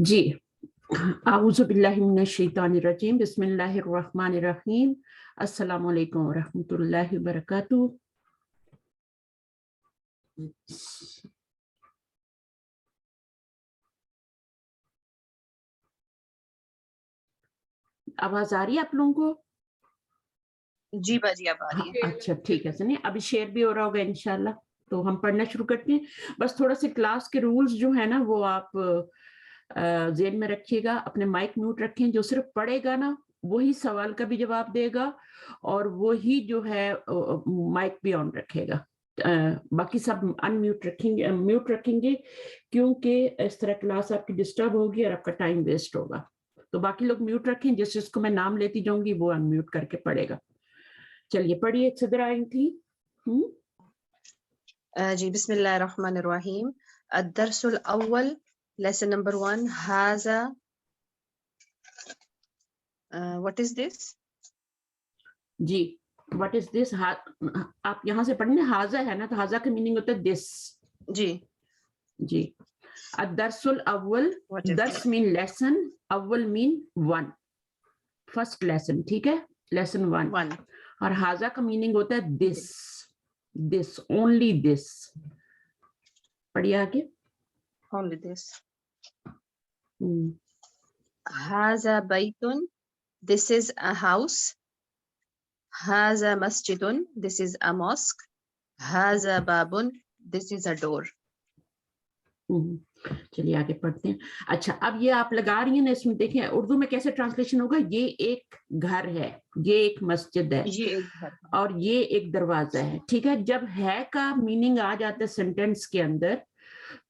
جی اعوذ باللہ من الشیطان الرجیم بسم اللہ الرحمن الرحیم السلام علیکم ورحمۃ اللہ وبرکاتہ. آواز آ رہی ہے آپ لوگوں کو؟ جی باجی اب آ رہی ہے. اچھا ٹھیک ہے سنیے ابھی شیئر بھی ہو رہا ہوگا انشاءاللہ. تو ہم پڑھنا شروع کرتے ہیں. بس تھوڑا سے کلاس کے رولز جو ہے نا وہ آپ ذہن میں رکھیے گا. اپنے مائک میوٹ رکھیں. جو صرف پڑھے گا نا وہی سوال کا بھی جواب دے گا اور وہی جو ہے مائک بھی آن رکھے گا. باقی سب ان میوٹ رکھیں گے کیونکہ اس طرح کلاس آپ کی ڈسٹرب ہوگی اور آپ کا ٹائم ویسٹ ہوگا. تو باقی لوگ میوٹ رکھیں. جس کو میں نام لیتی جاؤں گی وہ ان میوٹ کر کے پڑھے گا. چلیے پڑھیے. صدر آئی تھی. جی بسم اللہ الرحمن الرحیم. الدرس الاول lesson number 1 هذا what is this؟ G what is this؟ آپ یہاں سے پڑھنے حاضہ ہے نا تو حاضہ کا میننگ ہوتا ہے this. جی جی الدرس الاول. درس مین لیسن. اول مین ون. First lesson. ٹھیک ہے لیسن ون. اور حاضہ کا میننگ ہوتا ہے this. this only this. پڑھیے آگے. only this. هذا بيت this is a house. هذا مسجد this is a mosque. هذا باب this is a door. چلیے آگے پڑھتے ہیں. اچھا اب یہ آپ لگا رہی ہیں نا اس میں دیکھیں اردو میں کیسے ٹرانسلیشن ہوگا. یہ ایک گھر ہے, یہ ایک مسجد ہے اور یہ ایک دروازہ ہے. ٹھیک ہے. جب ہے کا میننگ آ جاتا ہے سینٹینس کے اندر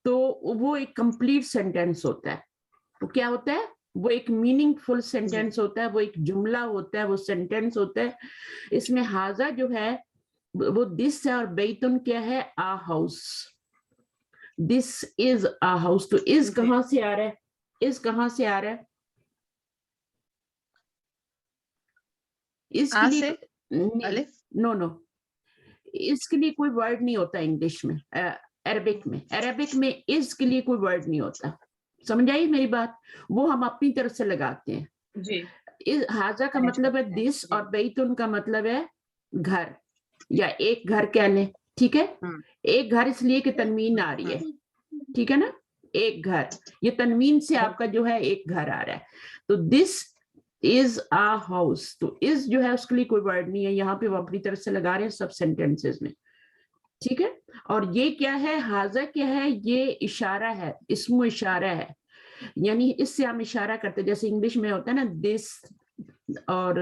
تو وہ ایک کمپلیٹ سینٹینس ہوتا ہے. وہ کیا ہوتا ہے؟ وہ ایک میننگ فل سینٹینس ہوتا ہے. وہ ایک جملہ ہوتا ہے. وہ سینٹینس ہوتا ہے. اس میں حاضہ جو ہے وہ دس ہے اور بیتن کیا ہے؟ آ ہاؤس. دس از آ ہاؤس. تو از کہاں سے آ رہا ہے؟ از کہاں سے آ رہا ہے؟ اس کے لیے نو اس کے لیے کوئی ورڈ نہیں ہوتا انگلش میں. عربک میں از کے لیے کوئی ورڈ نہیں ہوتا. سمجھ آئی میری بات؟ وہ ہم اپنی طرف سے لگاتے ہیں. جی حاضہ کا مطلب ہے دس اور بیتن کا مطلب ہے گھر یا ایک گھر کہہ لیں. ٹھیک ہے. ایک گھر اس لیے کہ تنوین آ رہی ہے. ٹھیک ہے نا. ایک گھر یہ تنوین سے آپ کا جو ہے ایک گھر آ رہا ہے. تو دس از آ ہاؤس. تو از جو ہے اس کے لیے کوئی ورڈ نہیں ہے. یہاں پہ وہ اپنی طرف سے لگا رہے ہیں سب سینٹینسز میں. ٹھیک ہے. اور یہ کیا ہے؟ حاضہ کیا ہے؟ یہ اشارہ ہے. اسم و اشارہ ہے. یعنی اس سے ہم اشارہ کرتے جیسے انگلش میں ہوتا ہے نا دس اور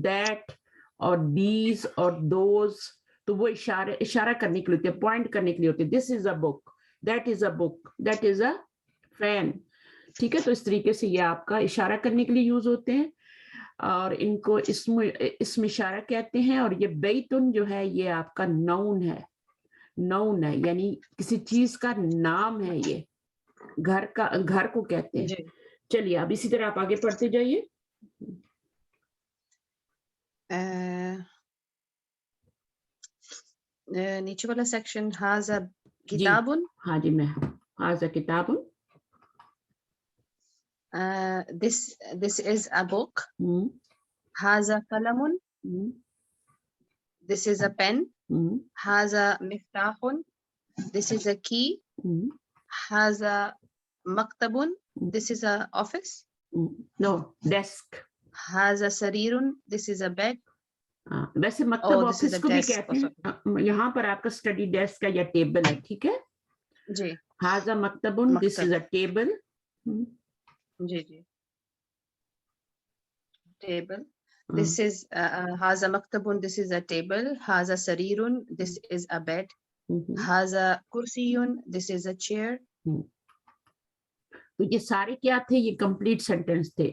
دیٹ اور دیز اور دوز. تو وہ اشارہ کرنے کے لیے ہوتے ہیں, پوائنٹ کرنے کے لیے ہوتے ہیں. This is a book, that is a book, that is a fan. ٹھیک ہے. تو اس طریقے سے یہ آپ کا اشارہ کرنے کے لیے یوز ہوتے ہیں اور ان کو اسم اشارہ کہتے ہیں. اور یہ بیتن جو ہے یہ آپ کا نون ہے. نون ہے یعنی کسی چیز کا نام ہے. یہ گھر کو کہتے ہیں. چلیے اب اسی طرح آپ آگے پڑھتے جائیے. نیچے والا سیکشن هذا کتاب. ہاں جی میں هذا کتاب. this is a book. هذا قلم. this is a pen. هذا مفتاح. this is a key. هذا مكتب. this is a office. no desk. هذا سرير. this is a bed. ویسے مکتب آفس کو بھی کہتے ہیں. یہاں پر آپ کا اسٹڈی ڈیسک ہے یا ٹیبل ہے. ٹھیک ہے. جی هذا مکتب. this is a table. G G table. this is هذا مكتب. this is a table. هذا سرير. this is a bed. هذا کرسی. this is a chair. تو یہ سارے کیا تھے؟ یہ کمپلیٹ سینٹینس تھے.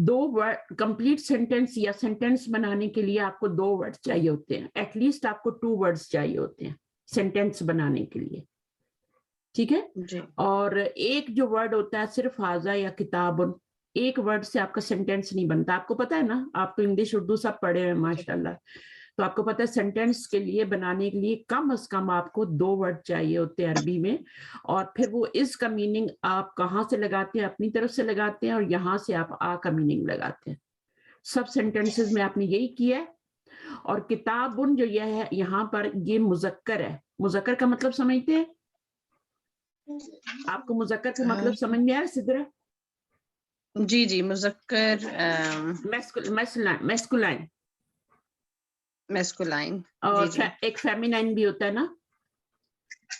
دو ورڈ کمپلیٹ سینٹینس یا سینٹینس بنانے کے لیے آپ کو دو ورڈ چاہیے ہوتے ہیں. ایٹ لیسٹ آپ کو 2 ورڈز چاہیے ہوتے ہیں سینٹینس بنانے کے لیے. ٹھیک ہے. اور ایک جو ورڈ ہوتا ہے صرف حاضہ یا کتاب, ایک ورڈ سے آپ کا سینٹینس نہیں بنتا. آپ کو پتا ہے نا, آپ تو انگلش اردو سب پڑھے ہیں ماشاء اللہ. تو آپ کو پتا ہے سینٹینس کے لیے بنانے کے لیے کم از کم آپ کو 2 ورڈ چاہیے ہوتے ہیں عربی میں, اور پھر وہ اس کا میننگ آپ کہاں سے لگاتے ہیں, اپنی طرف سے لگاتے ہیں, اور یہاں سے آپ آ کا میننگ لگاتے ہیں. سب سینٹینسز میں آپ نے یہی کیا ہے. اور کتابن جو یہ ہے یہاں پر یہ مذکر ہے. مذکر کا مطلب سمجھتے ہیں آپ کو؟ مذکر کا مطلب سمجھ میں آیا سدرا؟ جی جی, مذکر میسکولائن میسکولائن. اور جی جی ایک فیمینائن بھی ہوتا ہے نا.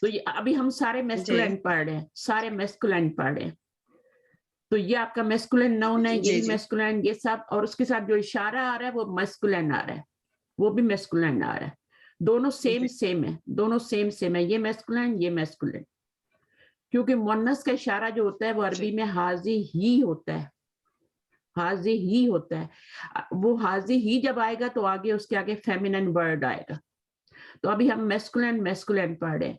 تو یہ ابھی ہم سارے جی میسکولائن پڑھ رہے ہیں, سارے میسکولائن پڑھ رہے ہیں. تو یہ آپ کا میسکولائن ناؤن ہے, یہ جی بھی جی میسکولائن, یہ سب, اور اس کے ساتھ جو اشارہ آ رہا ہے وہ میسکولائن آ رہا ہے, وہ بھی میسکولائن آ رہا ہے. دونوں سیم ہے, دونوں سیم ہے, یہ میسکولائن یہ میسکولائن. کیونکہ مؤنث کا اشارہ جو ہوتا ہے وہ عربی میں حاضی ہی ہوتا ہے, حاضی ہی ہوتا ہے. وہ حاضی ہی جب آئے گا تو آگے اس کے آگے فیمینن ورڈ آئے گا. تو ابھی ہم میسکولائن پڑھ رہے ہیں,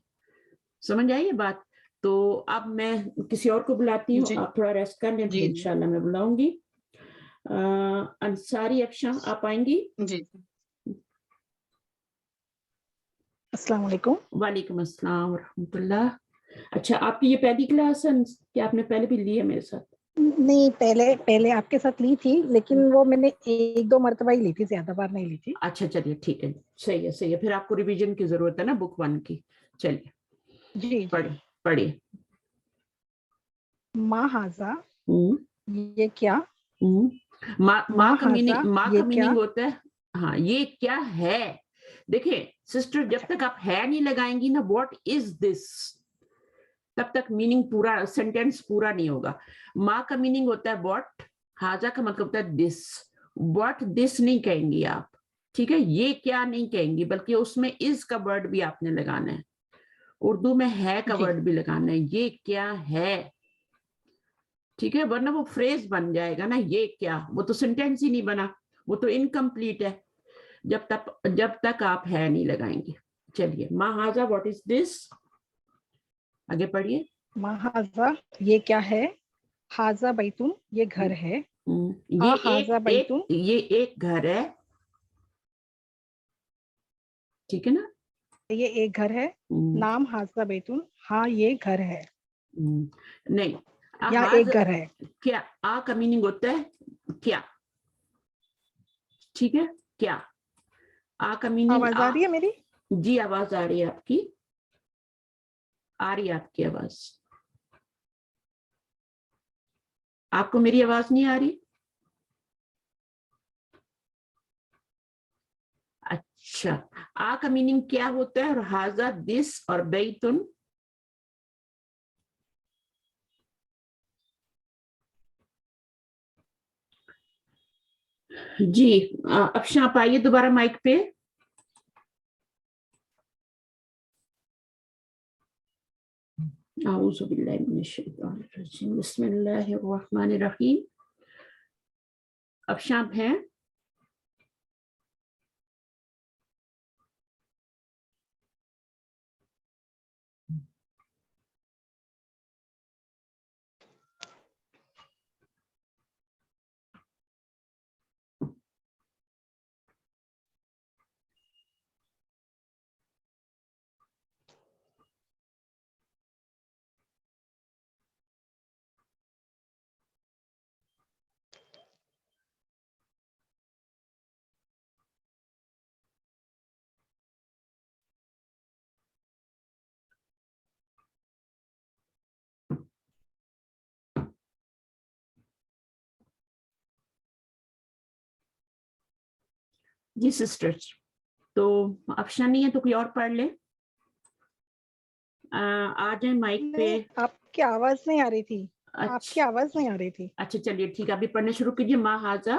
سمجھ آئی یہ بات؟ تو اب میں کسی اور کو بلاتی ہوں, جی آپ تھوڑا ریسٹ کر لیں, پھر جی انشاءاللہ میں بلاؤں گی. انصاری افشاں آپ آئیں گی؟ جی. السلام علیکم. وعلیکم السلام ورحمۃ اللہ. اچھا, آپ کی یہ پہلی کلاس ہے کہ آپ نے پہلے بھی لی ہے میرے ساتھ؟ نہیں, پہلے آپ کے ساتھ لی تھی, لیکن وہ میں نے 1-2 مرتبہ ہی لی تھی, زیادہ بار نہیں لی تھی. اچھا چلیے ٹھیک ہے, صحیح ہے. پھر آپ کو ریویژن کی ضرورت ہے نا بک 1 کی. چلیے جی. پڑھیے. ما ہاذا, یہ کیا. ماں کا یہ کیا. میننگ ہوتا ہے ہاں یہ کیا ہے. دیکھیں سسٹر, جب تک آپ ہے نہیں لگائیں گی نا واٹ از دس, تب تک میننگ پورا, سینٹینس پورا نہیں ہوگا. ماں کا میننگ ہوتا ہے واٹ, ہاذا کا مطلب ہوتا ہے دس. واٹ دس نہیں کہیں گی آپ, ٹھیک ہے, یہ کیا نہیں کہیں گی, بلکہ اس میں از کا ورڈ بھی آپ نے لگانا ہے. اردو میں ہے کا جی. ورڈ بھی لگانا ہے, یہ کیا ہے, ٹھیک ہے, ورنہ وہ فریز بن جائے گا نا, یہ کیا, وہ تو سینٹینس ہی نہیں بنا, وہ تو انکمپلیٹ ہے جب تک آپ ہے نہیں لگائیں گے. چلیے, ما ہاذا واٹ از دس, آگے پڑھیے. ما ہاذا, یہ کیا ہے. ہاذا بیتن, یہ گھر ہے. ہاذا بیتن, یہ ایک گھر ہے, ٹھیک ہے نا, یہ ایک گھر ہے. نام ہاذا بیتن, ہاں یہ گھر ہے. نہیں, یا ایک گھر ہے. کیا, آ کا میننگ ہوتا ہے کیا, ٹھیک ہے, کیا. آ کا میننگ, آواز آ رہی ہے میری؟ جی آواز آ رہی ہے آپ کی, آ رہی ہے آپ کی آواز. آپ کو میری آواز نہیں آ رہی؟ اچھا, آ کا میننگ کیا ہوتا ہے, اور ہاذا دس, اور بیتن جی. افشاں آپ آئیے دوبارہ مائک پہ. اعوذ باللہ من الشیطان الرجیم, بسم اللہ الرحمن الرحیم. افشاں ہیں؟ جی سسٹر, تو افشاں نہیں ہے تو کوئی اور پڑھ لے. آ جائیں مائک پہ. آپ کی آواز نہیں آ رہی تھی. آپ کی آواز نہیں آ رہی تھی. اچھا چلیے ٹھیک ہے, ابھی پڑھنا شروع کیجیے. ما ہاذا,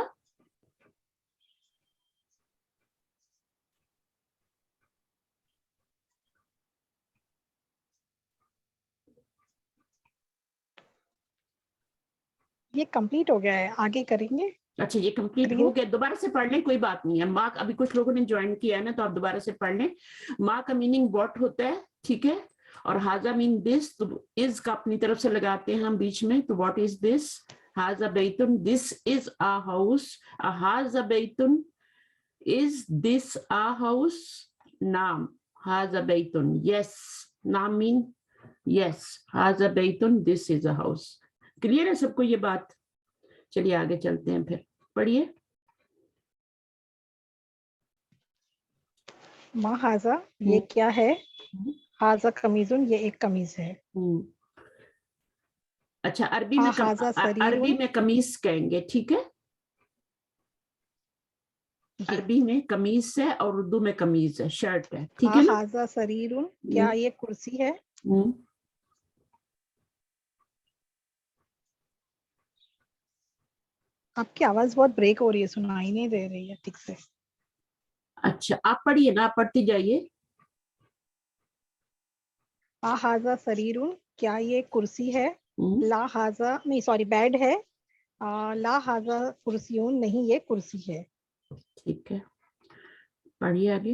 یہ کمپلیٹ ہو گیا ہے, آگے کریں گے. اچھا یہ کمپلیٹ ہو گیا, دوبارہ سے پڑھ لیں, کوئی بات نہیں ہے. ماں, ابھی کچھ لوگوں نے جوائن کیا ہے نا, تو آپ دوبارہ سے پڑھ لیں. ماں کا میننگ واٹ ہوتا ہے, ٹھیک ہے, اور ہاذا مین دس, تو از کا اپنی طرف سے لگاتے ہیں ہم بیچ میں, تو واٹ از دس. ہاذا بیتن, دس از ا ہاؤس. ہاذا بیتن, Is this a house? Naam. Haza baytun. Yes. Naam mean yes. Haza baytun. This is a house. Clear है सबको ये बात? चलिए आगे चलते हैं फिर. पढ़िए. मा हाजा ये क्या है? हाजा कमीजुन ये एक कमीज है. अच्छा, अरबी में कमीज कहेंगे, ठीक है? अरबी में कमीज है और उर्दू में कमीज है, शर्ट है, ठीक है ना? हाजा सरीरुन क्या ये कुर्सी है? आपकी आवाज बहुत ब्रेक हो रही है, सुनाई नहीं दे रही है ठीक से. अच्छा, आप पढ़िए ना, आप पढ़ती जाइए. हाजा सरीरुन क्या ये कुर्सी है? ला हाजा नहीं, सॉरी, बेड है. ला हाजा कुर्सियून नहीं ये कुर्सी है. ठीक है, पढ़िए आगे.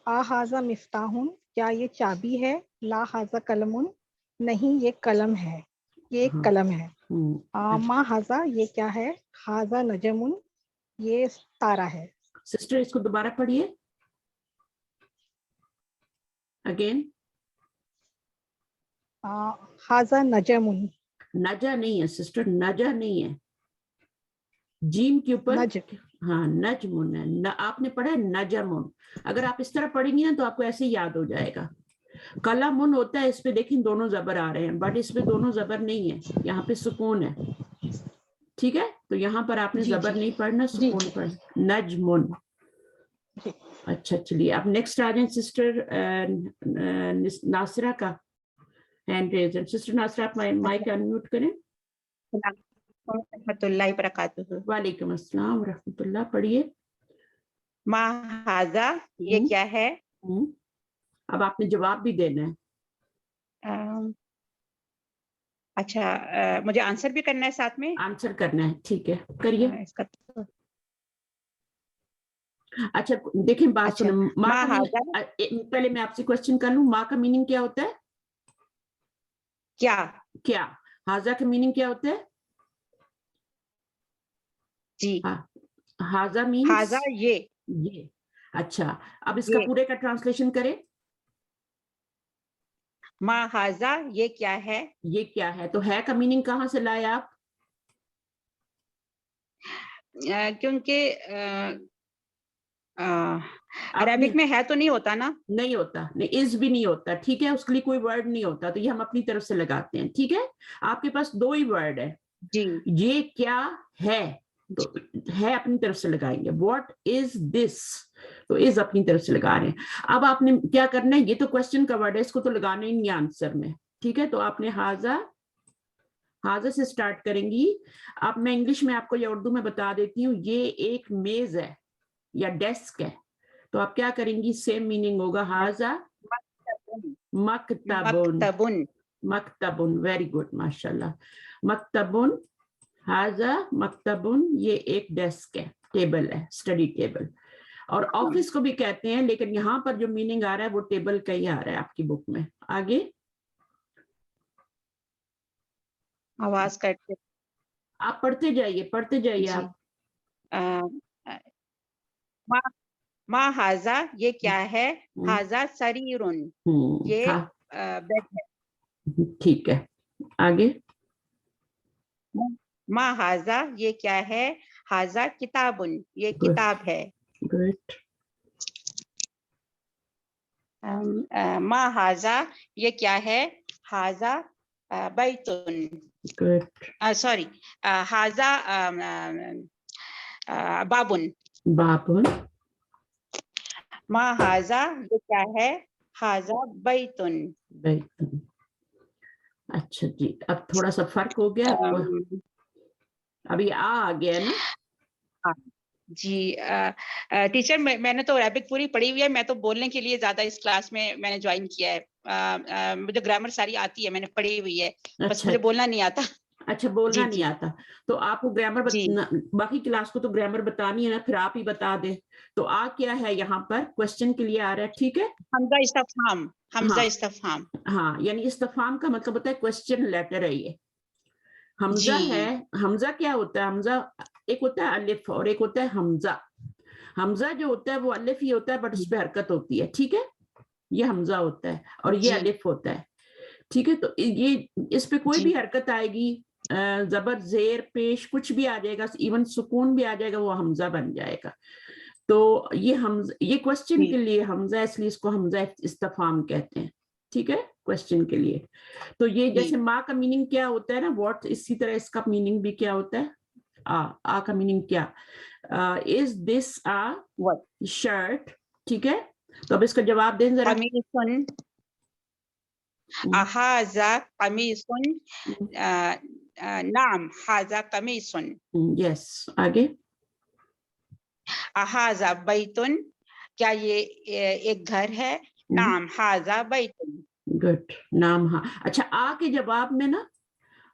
हाजा मिफ्ताहुन क्या ये चाबी है? ला हाजा कलमुन नहीं ये कलम है, ये एक कलम है. मा हाजा ये क्या है? हाजा नजमुन ये तारा है. सिस्टर इसको दोबारा पढ़िए. अगेन. हाजा नजमुन. नजा नहीं है सिस्टर, नजा नहीं है. जीम के ऊपर हाँ नजमुन है. आपने पढ़ा है नजमुन. अगर आप इस तरह पढ़ेंगी ना तो आपको ऐसे याद हो जाएगा. कलमुन होता है, इस पे देखिए दोनों जबर आ रहे हैं, बट इस पे दोनों जबर नहीं है, यहाँ पे सुकून है, ठीक है? तो यहाँ पर आपने जबर नहीं पढ़ना, सुकून पढ़ना. नजमुन. अच्छा, चलिए अब नेक्स्ट आ जाए सिस्टर नासिरा का हैंड रेज. सिस्टर नासिरा आप माइक अनम्यूट करें. वालेकुम अस्सलाम रहमतुल्लाह. पढ़िए. मा हाजा ये क्या है? अब आपने जवाब भी देना है. अच्छा, मुझे आंसर भी करना है साथ में? आंसर करना है, ठीक है, करिए. अच्छा देखिए, बात सुनो. पहले मैं आपसे क्वेश्चन कर लूं, माँ का मीनिंग क्या होता है? क्या. हाजा का मीनिंग क्या होता है? जी. हाजा मीन्स हाजा ये. अच्छा, अब इसका पूरे का ट्रांसलेशन करें. मा हाजा ये क्या है? ये क्या है, तो है का मीनिंग कहाँ से लाए आप? क्योंकि अरबिक में है तो नहीं होता ना? नहीं होता, नहीं, इज भी नहीं होता, ठीक है? उसके लिए कोई वर्ड नहीं होता, तो ये हम अपनी तरफ से लगाते हैं, ठीक है? आपके पास दो ही वर्ड है जी. ये क्या है, तो है अपनी तरफ से लगाएंगे. व्हाट इज दिस, तो इज अपनी तरफ से लगा रहे हैं. अब आपने क्या करना है, ये तो क्वेश्चन का वर्ड है, इसको तो लगाना ही नहीं आंसर में, ठीक है? तो आपने हाजा से स्टार्ट करेंगी. अब मैं इंग्लिश में आपको या उर्दू में बता देती हूँ. ये एक मेज है या डेस्क है, तो आप क्या करेंगी, सेम मीनिंग होगा. हाजा मकतबुन. मकतबुन, वेरी गुड, माशाल्लाह. मकतबुन, हाजा मकतबुन, ये एक डेस्क है, टेबल है, स्टडी टेबल. और ऑफिस को भी कहते हैं, लेकिन यहाँ पर जो मीनिंग आ रहा है वो टेबल का ही आ रहा है आपकी बुक में. आगे आवाज करते आप पढ़ते जाइए आप. मा हाजा ये क्या है? हाजा सरीरुन ये बेड है. ठीक है, आगे. मा हाजा ये क्या है? हाजा किताबुन ये किताब है. गुड. मा हाजा ये क्या है? हाजा बैतुन. गुड. सॉरी, हाजा बाबुन. मा हाजा ये क्या है? हाजा बैतुन. अच्छा जी, अब थोड़ा सा फर्क हो गया आपको. अभी आ गया ना? जी. टीचर मैंने तो अरबिक पूरी पढ़ी हुई है, मैं तो बोलने के लिए ज्यादा इस क्लास में मैंने ज्वाइन किया है. मुझे ग्रामर सारी आती है, मैंने पढ़ी हुई है. बस मुझे बोलना नहीं आता. अच्छा, बोलना नहीं आता, तो आपको ग्रामर बाकी क्लास को तो ग्रामर बतानी है ना, फिर आप ही बता दे. तो आ क्या है यहाँ पर, क्वेश्चन के लिए आ रहा है, ठीक है? हमजा इस्तफहाम. हाँ, यानी इस्तफहाम का मतलब होता है क्वेश्चन लेटर है ये. हमजा है. हमजा क्या होता है? हमजा एक होता है अलिफ और एक होता है हमजा. हमजा जो होता है वो अलिफ ही होता है बट उस पे हरकत होती है, ठीक है. ये हमजा होता है और ये जी. अलिफ होता है, ठीक है. तो ये इस पे कोई जी. भी हरकत आएगी, जबर जेर पेश कुछ भी आ जाएगा, इवन सुकून भी आ जाएगा, वो हमजा बन जाएगा. तो ये क्वेश्चन जी. के लिए हमजा, इसलिए इसको हमजा इस्तिफाम कहते हैं, ठीक है, क्वेश्चन के लिए. तो ये जी. जैसे माँ का मीनिंग क्या होता है ना, व्हाट, इसी तरह इसका मीनिंग भी क्या होता है, आ का मीनिंग क्या, इज दिस आ What? शर्ट, ठीक है. तो अब इसका जवाब दें जरा. कमीसुन, हाजा कमीसुन, नाम हाजा कमीसुन. यस, आगे. हाजा बैतुन, क्या ये एक घर है? नाम हाजा बैतुन. गुड. नाम, हाँ. अच्छा, आ के जवाब में ना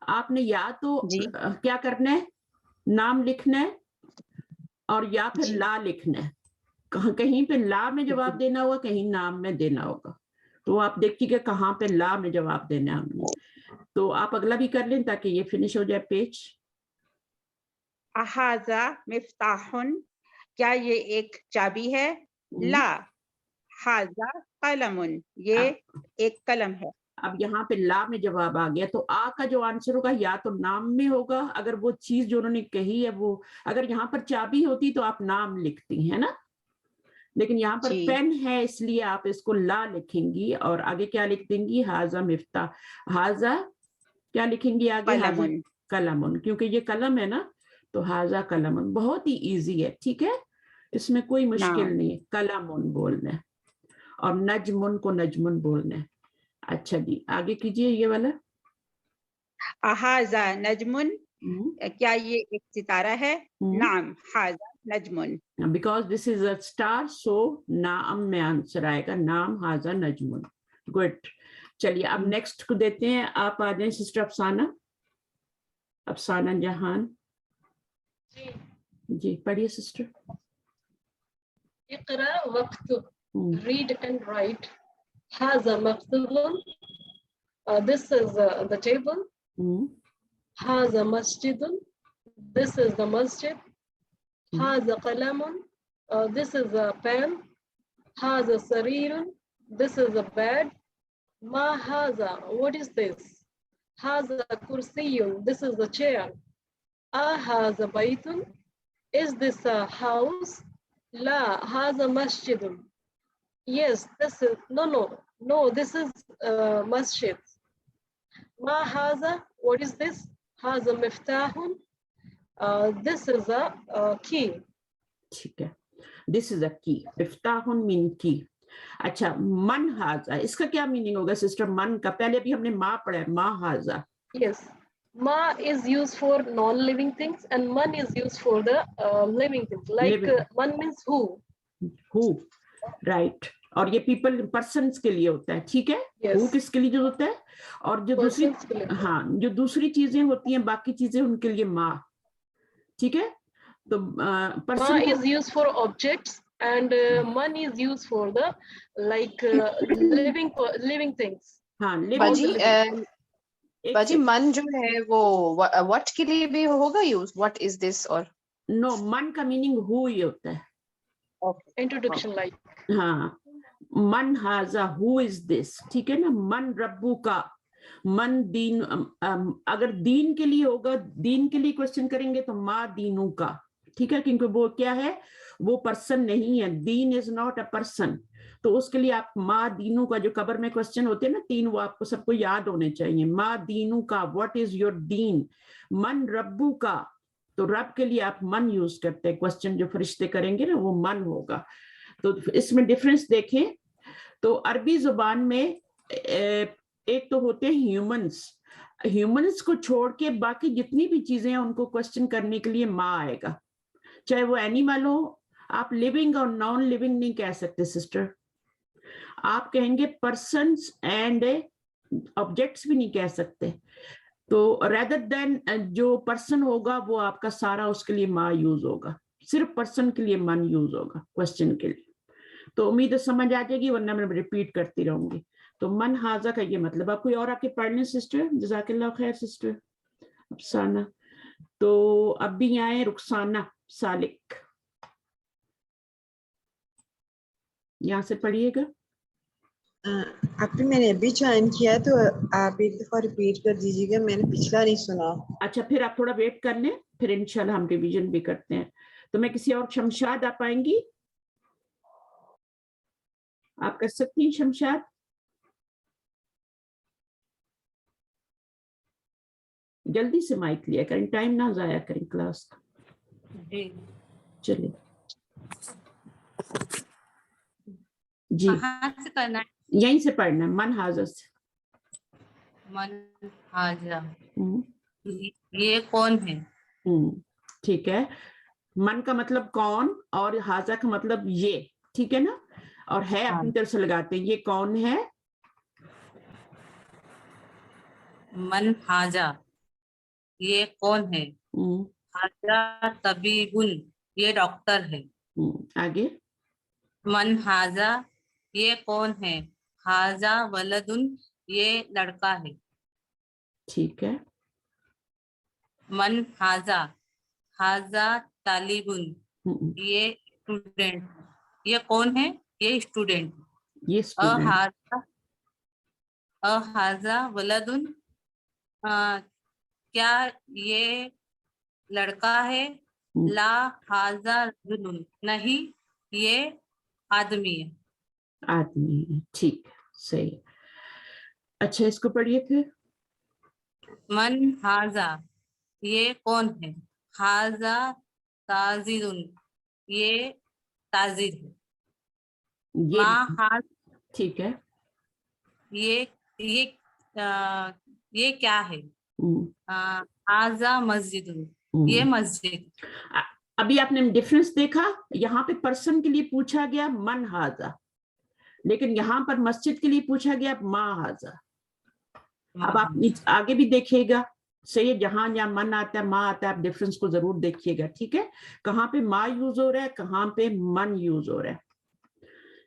आपने या तो जी. क्या करना है, नाम लिखना है और या फिर जी. ला लिखना है. कहीं पे ला में जवाब देना होगा, कहीं नाम में देना होगा. तो आप देखिएगा कहाँ पे ला में जवाब देना है हमने. तो आप अगला भी कर लें ताकि ये फिनिश हो जाए पेज. हाजा मिफ्ताहुन, क्या ये एक चाबी है? ला हाजा कलमुन, ये एक कलम है. अब यहाँ पे ला में जवाब आ गया, तो आ का जो आंसर होगा या तो नाम में होगा, अगर वो चीज जो उन्होंने कही है वो, अगर यहाँ पर चाबी होती तो आप नाम लिखती है ना, लेकिन यहाँ पर जी. पेन है इसलिए आप इसको ला लिखेंगी और आगे क्या लिख देंगी, हाजा मिफ्ता. हाजा क्या लिखेंगी आगे, हाजा कलमुन. कलमुन, क्योंकि ये कलम है ना, तो हाजा कलमुन बहुत ही इजी है, ठीक है, इसमें कोई मुश्किल नहीं है. कलमुन बोलना है और नजमुन को नजमुन बोलना है. अच्छा जी, आगे कीजिए ये वाला. हाजा नजमुन, क्या ये एक सितारा है? नाम हाजा नजमुन. Because this is a star, so नाम में आंसर आएगा, नाम हाजा नजमुन. गुड. चलिए अब नेक्स्ट को देते हैं. आप आ जाए सिस्टर अफसाना. अफसाना जहान जी, पढ़िए sister. Iqra वक्तुब, read and write. Haza maktubun, this is the table. Haza masjidun, this is the masjid. Haza qalamun, this is a pen. Haza sarirun, this is a bed. Ma haza, what is this? Haza kursiyun, this is the chair. Haza baytun, is this a house? La haza masjidun. Yes, this is no. This is masjid. Ma haza, what is this? Haza miftahun. This is a key. ठीक है, this is अ की. इफ्ताहुन mean की. अच्छा, मन हाजा, इसका क्या meaning होगा सिस्टर? मन का पहले भी हमने माँ पढ़ा है, माँ हाजा. Yes, ma is used for non-living things and man is used for the living things. Like man means who. Who, right. और ये पीपल पर्सन्स के लिए होता है, ठीक है. Yes. Who किसके लिए जो होता है, और जो दूसरी, Persons के लिए. हाँ, जो दूसरी चीजें होती हैं, बाकी चीजें उनके लिए माँ, ठीक है. तो Ma person is used for objects and man is used for the like living things. हाँ, बाजी मन जो है वो व्हाट के लिए भी होगा यूज? What is this? और नो, मन का मीनिंग हु ही होता है. Introduction like. हाँ, मन हाजा, हु इज दिस, ठीक है ना. मन रब्बू का, मन दीन, अगर दीन के लिए होगा, दीन के लिए क्वेश्चन करेंगे तो माँ दीनू का, ठीक है, क्योंकि वो क्या है, वो पर्सन नहीं है. दीन इज नॉट अ पर्सन, तो उसके लिए आप माँ दीनू का, जो कबर में क्वेश्चन होते हैं ना 3, वो आपको सबको याद होने चाहिए. माँ दीनू का, व्हाट इज योर दीन. मन रब्बू का, तो रब के लिए आप मन यूज करते हैं. क्वेश्चन जो फरिश्ते करेंगे ना वो मन होगा. तो इसमें डिफरेंस देखें तो अरबी जुबान में एक तो होते हैं ह्यूमंस को छोड़ के बाकी जितनी भी चीजें हैं उनको क्वेश्चन करने के लिए माँ आएगा, चाहे वो एनिमल हो. आप लिविंग और नॉन लिविंग नहीं कह सकते सिस्टर, आप कहेंगे पर्सन्स एंड ऑब्जेक्ट्स भी नहीं कह सकते. तो रेदर देन जो पर्सन होगा वो आपका सारा उसके लिए माँ यूज होगा, सिर्फ पर्सन के लिए मन यूज होगा क्वेश्चन के लिए. तो उम्मीद है समझ आ जाएगी, वरना मैं रिपीट करती रहूंगी. तो मन हाजा का ये मतलब. आप कोई और आपके पढ़ लें सिस्टर. जज़ाकल्लाह खैर सिस्टर अफसाना. तो अब भी यहाँ है रुखसाना सालिक, यहाँ से पढ़िएगा। आपने मैंने अभी ज्वाइन किया तो आप एक दफा रिपीट कर दीजिएगा, मैंने पिछला नहीं सुना। अच्छा, फिर आप थोड़ा वेट कर लें, फिर इंशाल्लाह हम रिवीजन भी करते हैं। तो मैं किसी और, शमशाद आप आएंगी? आप कर सकती हैं शमशाद? जल्दी से माइक लिया करें, टाइम ना जाया करें क्लास का। चलिए जी, कहाँ से करना है? यहीं से पढ़ना है, मन हाजा से। मन हाजा, हम्म, ये कौन है? ठीक है। मन का मतलब कौन और हाजा का मतलब ये, ठीक है ना? और है अपनी तरफ से लगाते हैं, ये कौन है? मन हाजा, ये कौन है? हाजा तबीबुन, ये डॉक्टर है। आगे। मन हाजा, ये कौन है? हाजा वलदुन, ये लड़का है। ठीक है। मन हाजा, हाजा तालिबुन, ये स्टूडेंट, ये कौन है? ये स्टूडेंट। ये स्टूडेंट। अहाजा, अहाजा वलदुन, क्या ये लड़का है? ला हाजा रजुलुन, नहीं ये आदमी है। आदमी है, ठीक है, सही है। अच्छा, इसको पढ़िए फिर। मन हाजा, ये कौन है? हाजा ताजिरुन, ये ताजिर है। ये मा हाज, ठीक है। ये ये क्या है? हाजा मस्जिदुन, ये मस्जिद। अभी आपने डिफरेंस देखा, यहाँ पे पर्सन के लिए पूछा गया मन हाजा, लेकिन यहाँ पर मस्जिद के लिए पूछा गया मा हाजा। अब आप आगे भी देखिएगा, सही है, जहां जहां मन आता है, माँ आता है, आप डिफरेंस को जरूर देखिएगा, ठीक है? कहाँ पे माँ यूज हो रहा है, कहाँ पे मन यूज हो रहा है।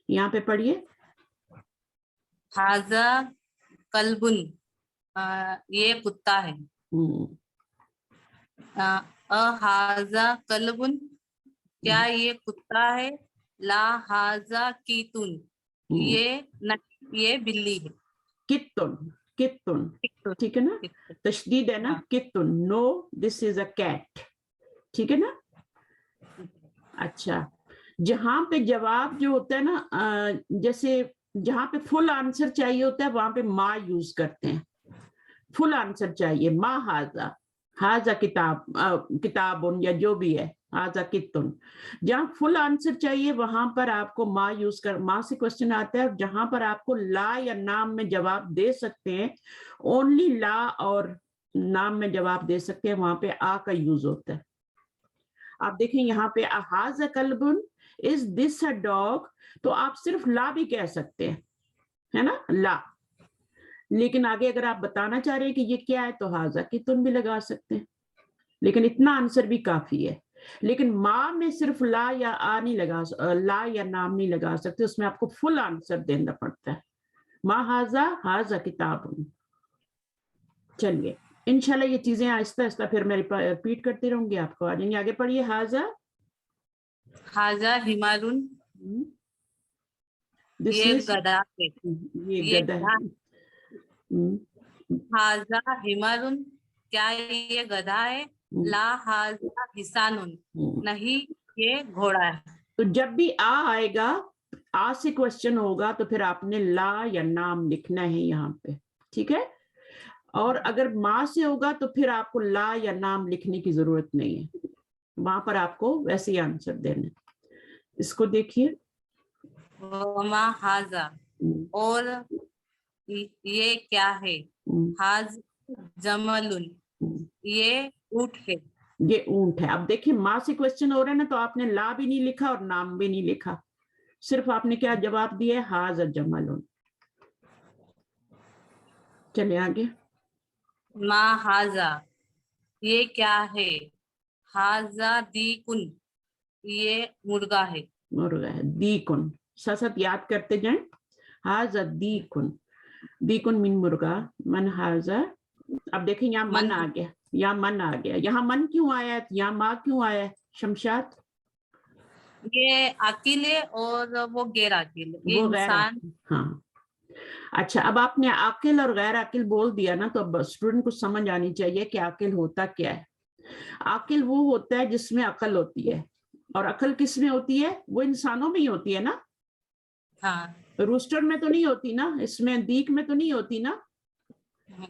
यहाँ पे पढ़िए। हाजा कल्बुन, ये कुत्ता है। हाजा कल्बुन, क्या ये कुत्ता है? ला हाजा कीतुन, ये बिल्ली है। कित्तुन, कित्तुन, ठीक है ना? तशदीद है ना, कित्तुन। No, this is a cat, ठीक है ना? अच्छा, जहां पे जवाब जो होता है ना, जैसे जहां पे फुल आंसर चाहिए होता है वहां पे मा यूज करते हैं। फुल आंसर चाहिए, मा हाजा, हाजा किताब, किताबुन या जो भी है, हाजा कित्तुन। जहां फुल आंसर चाहिए वहां पर आपको मा यूज कर, मा से क्वेश्चन आता है। जहां पर आपको ला या नाम में जवाब दे सकते हैं, ओनली ला और नाम में जवाब दे सकते हैं, वहां पे आ का यूज होता है। आप देखें यहाँ पे हाजा कल्बुन, इज दिस अ डॉग, तो आप सिर्फ ला भी कह सकते हैं, है ना, ला। लेकिन आगे अगर आप बताना चाह रहे हैं कि ये क्या है तो हाजा की तुम भी लगा सकते हैं, लेकिन इतना आंसर भी काफी है। लेकिन माँ में सिर्फ ला या आ नहीं लगा, ला या नाम नहीं लगा सकते, उसमें आपको फुल आंसर देना पड़ता है। माँ हाजा, हाजा किताब। चलिए, इंशाल्लाह ये चीजें आहिस्ता आहिस्ता फिर मैं रिपीट करती रहूंगी, आपको आ जाएंगे। आगे पढ़िए। हाजा, हाजा हिमालुन, ये गधा है। ये गधा है। हाजा हिमालुन, क्या ये गधा है? ला हाजा हिसानुन, नहीं ये घोड़ा है। तो जब भी आ आएगा, आ से क्वेश्चन होगा, तो फिर आपने ला या नाम लिखना है यहाँ पे, ठीक है? और अगर माँ से होगा तो फिर आपको ला या नाम लिखने की जरूरत नहीं है, वहां पर आपको वैसे ही आंसर देना। इसको देखिए। माँ हाजा, और ये क्या है? हाज जमलुन, ये ऊंट है। ये ऊंट है। अब देखिए, माँ से क्वेश्चन हो रहा है ना, तो आपने ला भी नहीं लिखा और नाम भी नहीं लिखा, सिर्फ आपने क्या जवाब दिया? हाज जमलुन। चलिए आगे। माँ हाजा, ये क्या है? हाजा दीकुन, ये मुर्गा है। मुर्गा है। दीकुन, साथ साथ याद करते जाएं। हाजा दीकुन, दीकुन मीन मुर्गा, मन हाजा। अब देखें यहाँ मन आ गया, यहाँ मन आ गया. यहाँ मन क्यों आया है, यहाँ माँ क्यों आया है शमशाद? ये आकिल है और वो गैर आकिल, ये वो गैर इंसान. आकिल. हाँ. अच्छा, अब आपने आकिल और गैर आकिल बोल दिया ना, तो अब स्टूडेंट को समझ आनी चाहिए कि आकिल होता क्या है. आकिल वो होता है जिसमें अकल होती है, और अकल किस में होती है? वो इंसानों में ही होती है ना. हाँ. रूस्टर में तो नहीं होती ना, इसमें दीक में तो नहीं होती ना.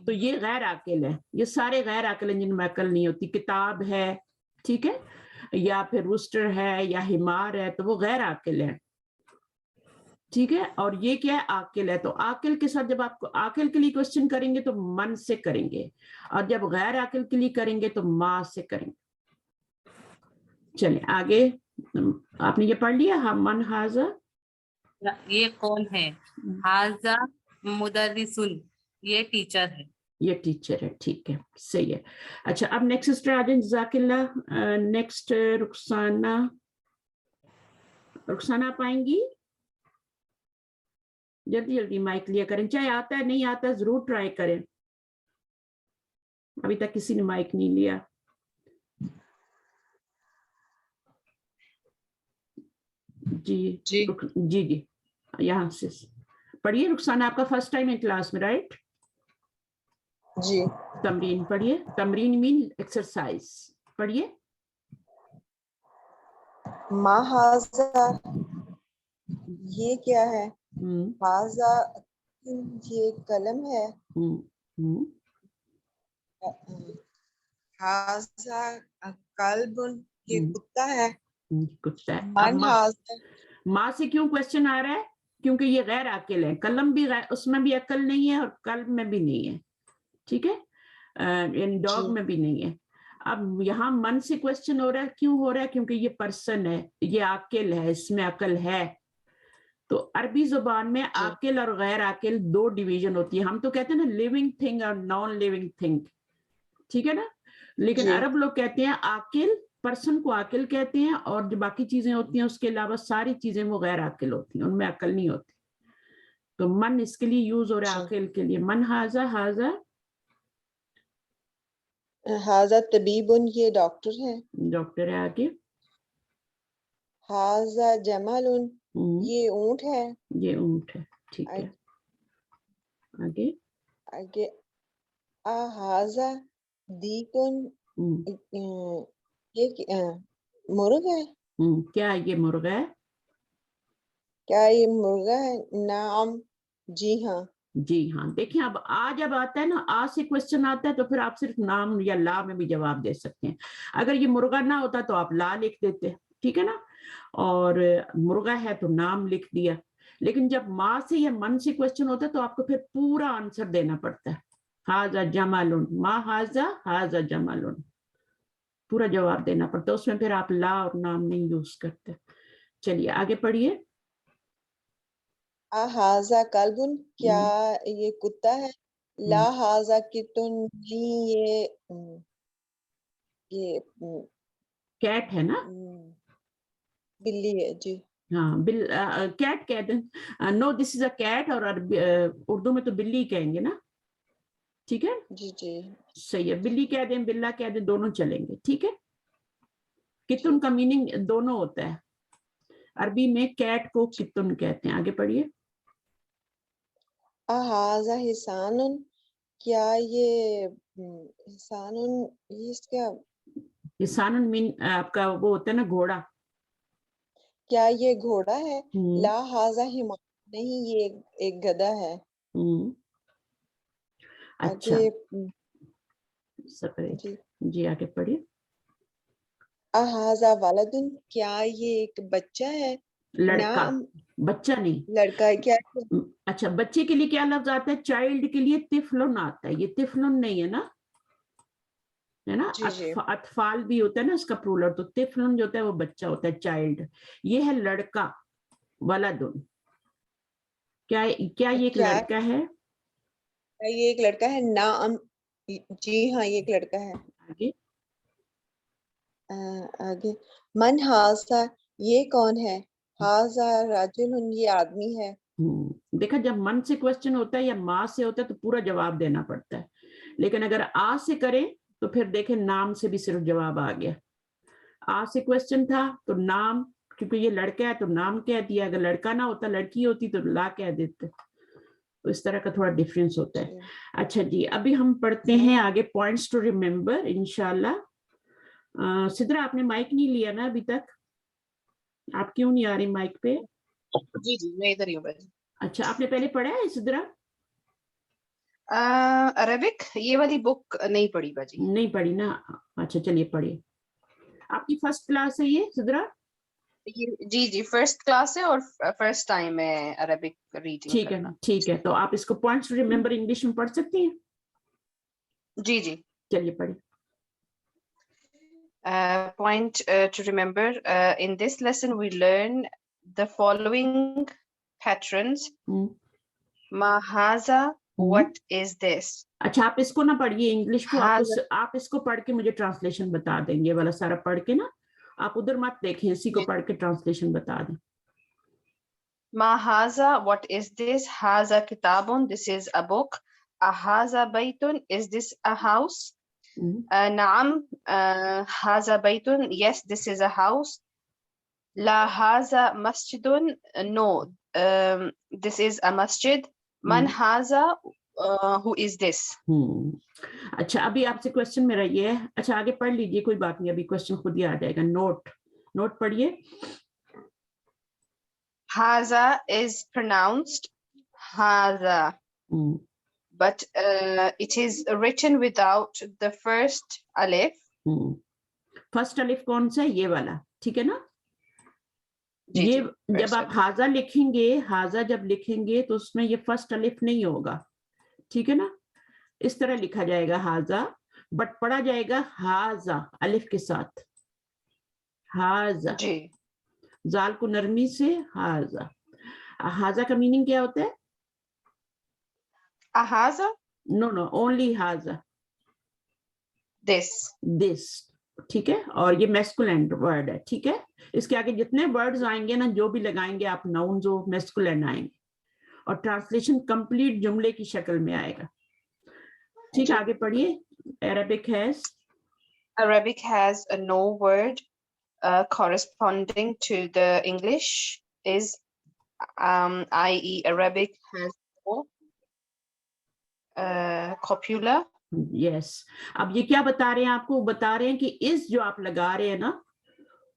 तो ये गैर आकिल है. ये सारे गैर आकिल हैं जिनमें अकल नहीं होती. किताब है, ठीक है, या फिर रूस्टर है, या हिमार है, तो वो गैर आकिल है. ठीक है. और ये क्या है? आकिल है. तो आकिल के साथ जब आपको आकिल के लिए क्वेश्चन करेंगे तो मन से करेंगे, और जब गैर आकिल के लिए करेंगे तो माँ से करेंगे. चलिए आगे. आपने ये पढ़ लिया. हाँ, मन हाजा. ये कौन है? हाजा मुदर्रिसुन, ये टीचर है. ये टीचर है. ठीक है, सही है. अच्छा, अब नेक्स्ट सिस्टर आ जाए. जज़ाकिल्लाह. नेक्स्ट रुखसाना. रुखसाना आप आएंगी? जल्दी जल्दी माइक लिया करें. चाहे आता है नहीं आता जरूर ट्राई करें. अभी तक किसी ने माइक नहीं लिया. जी जी जी जी, यहाँ से पढ़िए. रुखसाना, आपका फर्स्ट टाइम है क्लास में, राइट? जी. तमरीन पढ़िए. Tamreen mean exercise. पढ़िए. मा हाजा, ये क्या है? हाजा, ये कलम है. हाजा कल्बुन, ये कुत्ता है. कुत्ता है. मन हाजा, माँ से क्यों क्वेश्चन आ रहा है? क्योंकि ये गैर अकिल है. कलम भी उसमें भी अकल नहीं है, और कल्ब में भी नहीं है. ठीक है, यानी डॉग में भी नहीं है. अब यहाँ मन से क्वेश्चन हो रहा है. क्यों हो रहा है? क्योंकि ये पर्सन है, ये आकिल है, इसमें अकल है. तो अरबी जुबान में आकिल और गैर आकिल दो डिवीजन होती है. हम तो कहते हैं ना लिविंग थिंग और नॉन लिविंग थिंग, ठीक है ना. लेकिन अरब लोग कहते हैं आकिल, पर्सन को आकिल कहते हैं, और जो बाकी चीजें होती हैं उसके अलावा सारी चीजें वो गैर आकिल होती हैं, उनमें अकल नहीं होती. तो मन इसके लिए यूज हो रहा है आकिल के लिए. मन हाजा. हाजा हाजा तबीबुन, ये डॉक्टर है. डॉक्टर है. आगे. हाजा जमालुन, ये ऊंट है. ये ऊंट है. ठीक है. आगे. आगे. हाजा दीकुन, ये मुर्ग है. क्या ये मुर्गा है? क्या ये मुर्गा है? नाम, जी हाँ. जी हाँ. देखिए, अब आ जब आता है ना, आ से क्वेश्चन आता है, तो फिर आप सिर्फ नाम या ला में भी जवाब दे सकते हैं. अगर ये मुर्गा ना होता तो आप ला लिख देते. ठीक है ना. और मुर्गा है तो नाम लिख दिया. लेकिन जब माँ से या मन से क्वेश्चन होता है तो आपको फिर पूरा आंसर देना पड़ता है. हाजा जमालुन, माँ हाजा, हाजा जमालुन, पूरा जवाब देना पड़ता है. उसमें फिर आप ला और नाम नहीं यूज करते. चलिए आगे पढ़िए. हाजा कल्बुन, क्या ये कुत्ता है? ला हाजा कितुन, नहीं ये कैट है ना. बिल्ली है. जी हाँ, कैट कहते हैं. No, this is a cat. और उर्दू में तो बिल्ली कहेंगे ना. ठीक है, जी जी, सही है. बिल्ली कह दें, बिल्ला कह दें, दोनों चलेंगे. ठीक है. कितुन का मीनिंग दोनों होता है. अरबी में कैट को कितुन कहते हैं. आगे पढ़िए. हाजा हिसानुन, क्या ये हिसानुन, ये इसका हिसानुन मीन आपका वो होता है ना, घोड़ा. क्या ये घोड़ा है? ला हाजा हिमा, नहीं ये एक गधा है. अच्छा. जी. जी आगे पढ़िए. हाजा वालदुन, क्या ये एक बच्चा है? लड़का. नाम, बच्चा नहीं, लड़का है. क्या अच्छा, बच्चे के लिए क्या लफ्ज आता है? चाइल्ड के लिए तिफलुन आता है. ये तिफलुन नहीं है ना, है ना. जी जी. अतफाल भी होता है ना इसका प्लूरल. तो तिफलुन जो होता है वो बच्चा होता है, चाइल्ड. ये है लड़का, वलदुन. क्या ये एक लड़का है? ये एक लड़का है. नाम, जी हाँ, ये एक लड़का है. आगे. आगे. मन हाजा, ये कौन है? हाजा राजुल, ये आदमी है. देखा, जब मन से क्वेश्चन होता है या माँ से होता है तो पूरा जवाब देना पड़ता है. लेकिन अगर आ से करें तो फिर देखें नाम से भी सिर्फ जवाब आ गया. आ से क्वेश्चन था तो नाम, क्योंकि ये लड़का है तो नाम कह दिया, अगर लड़का ना होता लड़की होती तो ला कह देते. तो इस तरह का थोड़ा डिफरेंस होता है. अच्छा जी, अभी हम पढ़ते हैं आगे पॉइंट्स टू रिमेम्बर इंशाल्लाह. सिद्रा आपने माइक नहीं लिया ना अभी तक? आप क्यों नहीं आ रही माइक पे? जी जी मैं इधर ही हूँ. अच्छा, आपने पहले पढ़ा है सिद्रा? अरबिक ये वाली बुक नहीं पढ़ी बाजी. नहीं पढ़ी ना? अच्छा चलिए पढ़िए. आपकी फर्स्ट क्लास है ये सिद्रा? जी जी फर्स्ट क्लास है और फर्स्ट टाइम है अरबिक रीडिंग ठीक है, ठीक है. तो आप इसको पॉइंट्स टू रिमेम्बर इंग्लिश में पढ़ सकती हैं? जी जी. चलिए पढ़िए. Point to remember, in this lesson we learn the following patterns. Mahaza, what is this? अच्छा, आप इसको ना पढ़िए इंग्लिश को, आप इसको पढ़ के मुझे ट्रांसलेशन बता देंगे. वाला सारा पढ़ के ना, आप उधर मत देखें, इसी को पढ़ के ट्रांसलेशन बता दें. Mahaza, what is this? Haza kitabun, this is a book. Ahaza baytun, is this a house? Naam, haza baytun, yes, this is a house. La haza masjidun, no, this is a masjid. Man haza, who is this? अच्छा, अभी आपसे question मेरा ये है. अच्छा आगे पढ़ लीजिए, कोई बात नहीं, अभी क्वेश्चन खुद ही आ जाएगा. नोट पढ़िए. Haza is pronounced haza. But it is written without the first alif. First अलिफ कौन सा है? ये वाला, ठीक है ना? ये जब आप हाजा लिखेंगे, हाजा जब लिखेंगे तो उसमें ये फर्स्ट अलिफ नहीं होगा, ठीक है ना? इस तरह लिखा जाएगा हाजा, बट पढ़ा जाएगा हाजा अलिफ के साथ. हाजा जी. जाल को नरमी से हाजा. हाजा का मीनिंग क्या होता है? Ahaza? नो, ओनली हाजा. This. ठीक है, और ये मैस्कुलिन वर्ड है, ठीक है? इसके आगे जितने वर्ड्स आएंगे ना, जो भी लगाएंगे आप नाउन, जो मैस्कुलिन आएंगे, और ट्रांसलेशन कंप्लीट जुमले की शक्ल में आएगा. ठीक है, आगे पढ़िए. Arabic has a no word corresponding to the English is i.e. Arabic has no copula. Yes. अब ये क्या बता रहे हैं आपको? बता रहे हैं कि इस जो आप लगा रहे हैं ना,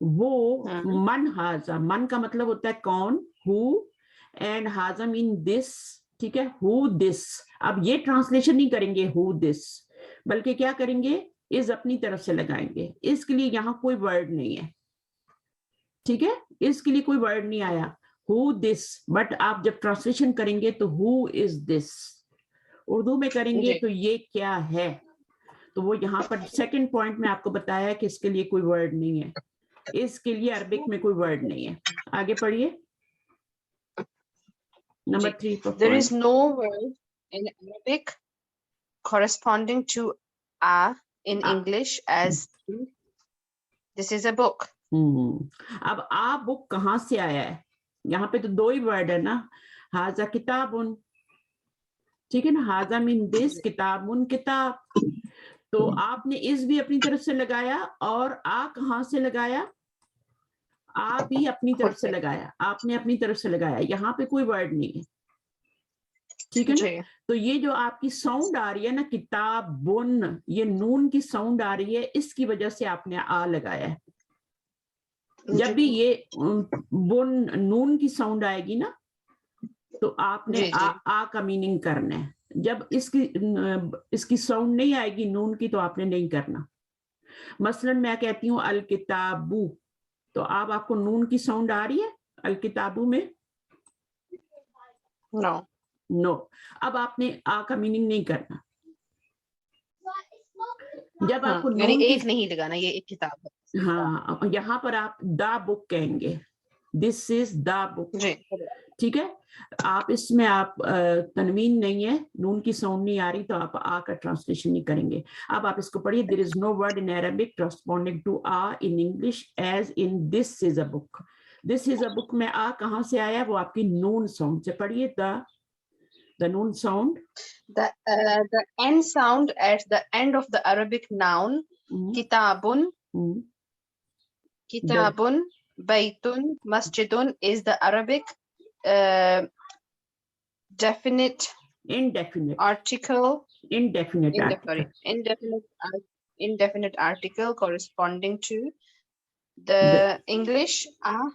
वो मन हाजा. मन का मतलब होता है कौन, हु, एंड हाजा मीन दिस, ठीक है? Who this. अब ये ट्रांसलेशन नहीं करेंगे हु दिस, बल्कि क्या करेंगे, इस अपनी तरफ से लगाएंगे. इसके लिए यहाँ कोई वर्ड नहीं है, ठीक है? इसके लिए कोई वर्ड नहीं आया, हु दिस. बट आप जब ट्रांसलेशन करेंगे तो हु इज दिस. उर्दू में करेंगे तो ये क्या है, तो वो यहाँ पर सेकंड पॉइंट में आपको बताया कि इसके लिए कोई वर्ड नहीं है. इसके लिए अरबिक में कोई वर्ड नहीं है. आगे पढ़िए. Number 3. There is no word in Arabic corresponding to a in English as this is a book. अब आ बुक कहाँ से आया है? यहाँ पे तो दो ही वर्ड है ना, हाजा किताबुन, ठीक है ना? हाजा मीन दिस, किताबुन किताब. तो आपने इस भी अपनी तरफ से लगाया, और आ कहाँ से लगाया? आ भी अपनी तरफ से लगाया. आपने अपनी तरफ से लगाया. यहाँ पे कोई वर्ड नहीं है, ठीक है ना? तो ये जो आपकी साउंड आ रही है ना, किताबुन, ये नून की साउंड आ रही है, इसकी वजह से आपने आ लगाया है. जब भी ये बुन नून की साउंड आएगी ना, तो आपने आ का मीनिंग करना है. जब इसकी साउंड नहीं आएगी नून की, तो आपने नहीं करना. मसलन मैं कहती हूँ अल किताबू, तो अब आपको नून की साउंड आ रही है अल किताबू में? नो. अब आपने आ का मीनिंग नहीं करना. जब आपको नून एक नहीं लगाना, ये एक किताब है. हाँ, यहाँ पर आप द बुक कहेंगे, दिस इज द बुक, ठीक है? आप इसमें आप तनवीन नहीं है, नून की साउंड नहीं आ रही, तो आप आ का ट्रांसलेशन नहीं करेंगे. अब आप इसको पढ़िए. There is no word in Arabic corresponding to आ in English as in this is a book. This is a book में आ कहाँ से आया? वो आपकी नून साउंड से. पढ़िए. The noon sound. The N sound at the end of the Arabic noun. Kitabun. Kitabun, Baytun, Masjidun is the Arabic Indefinite article. Indefinite article corresponding to the English an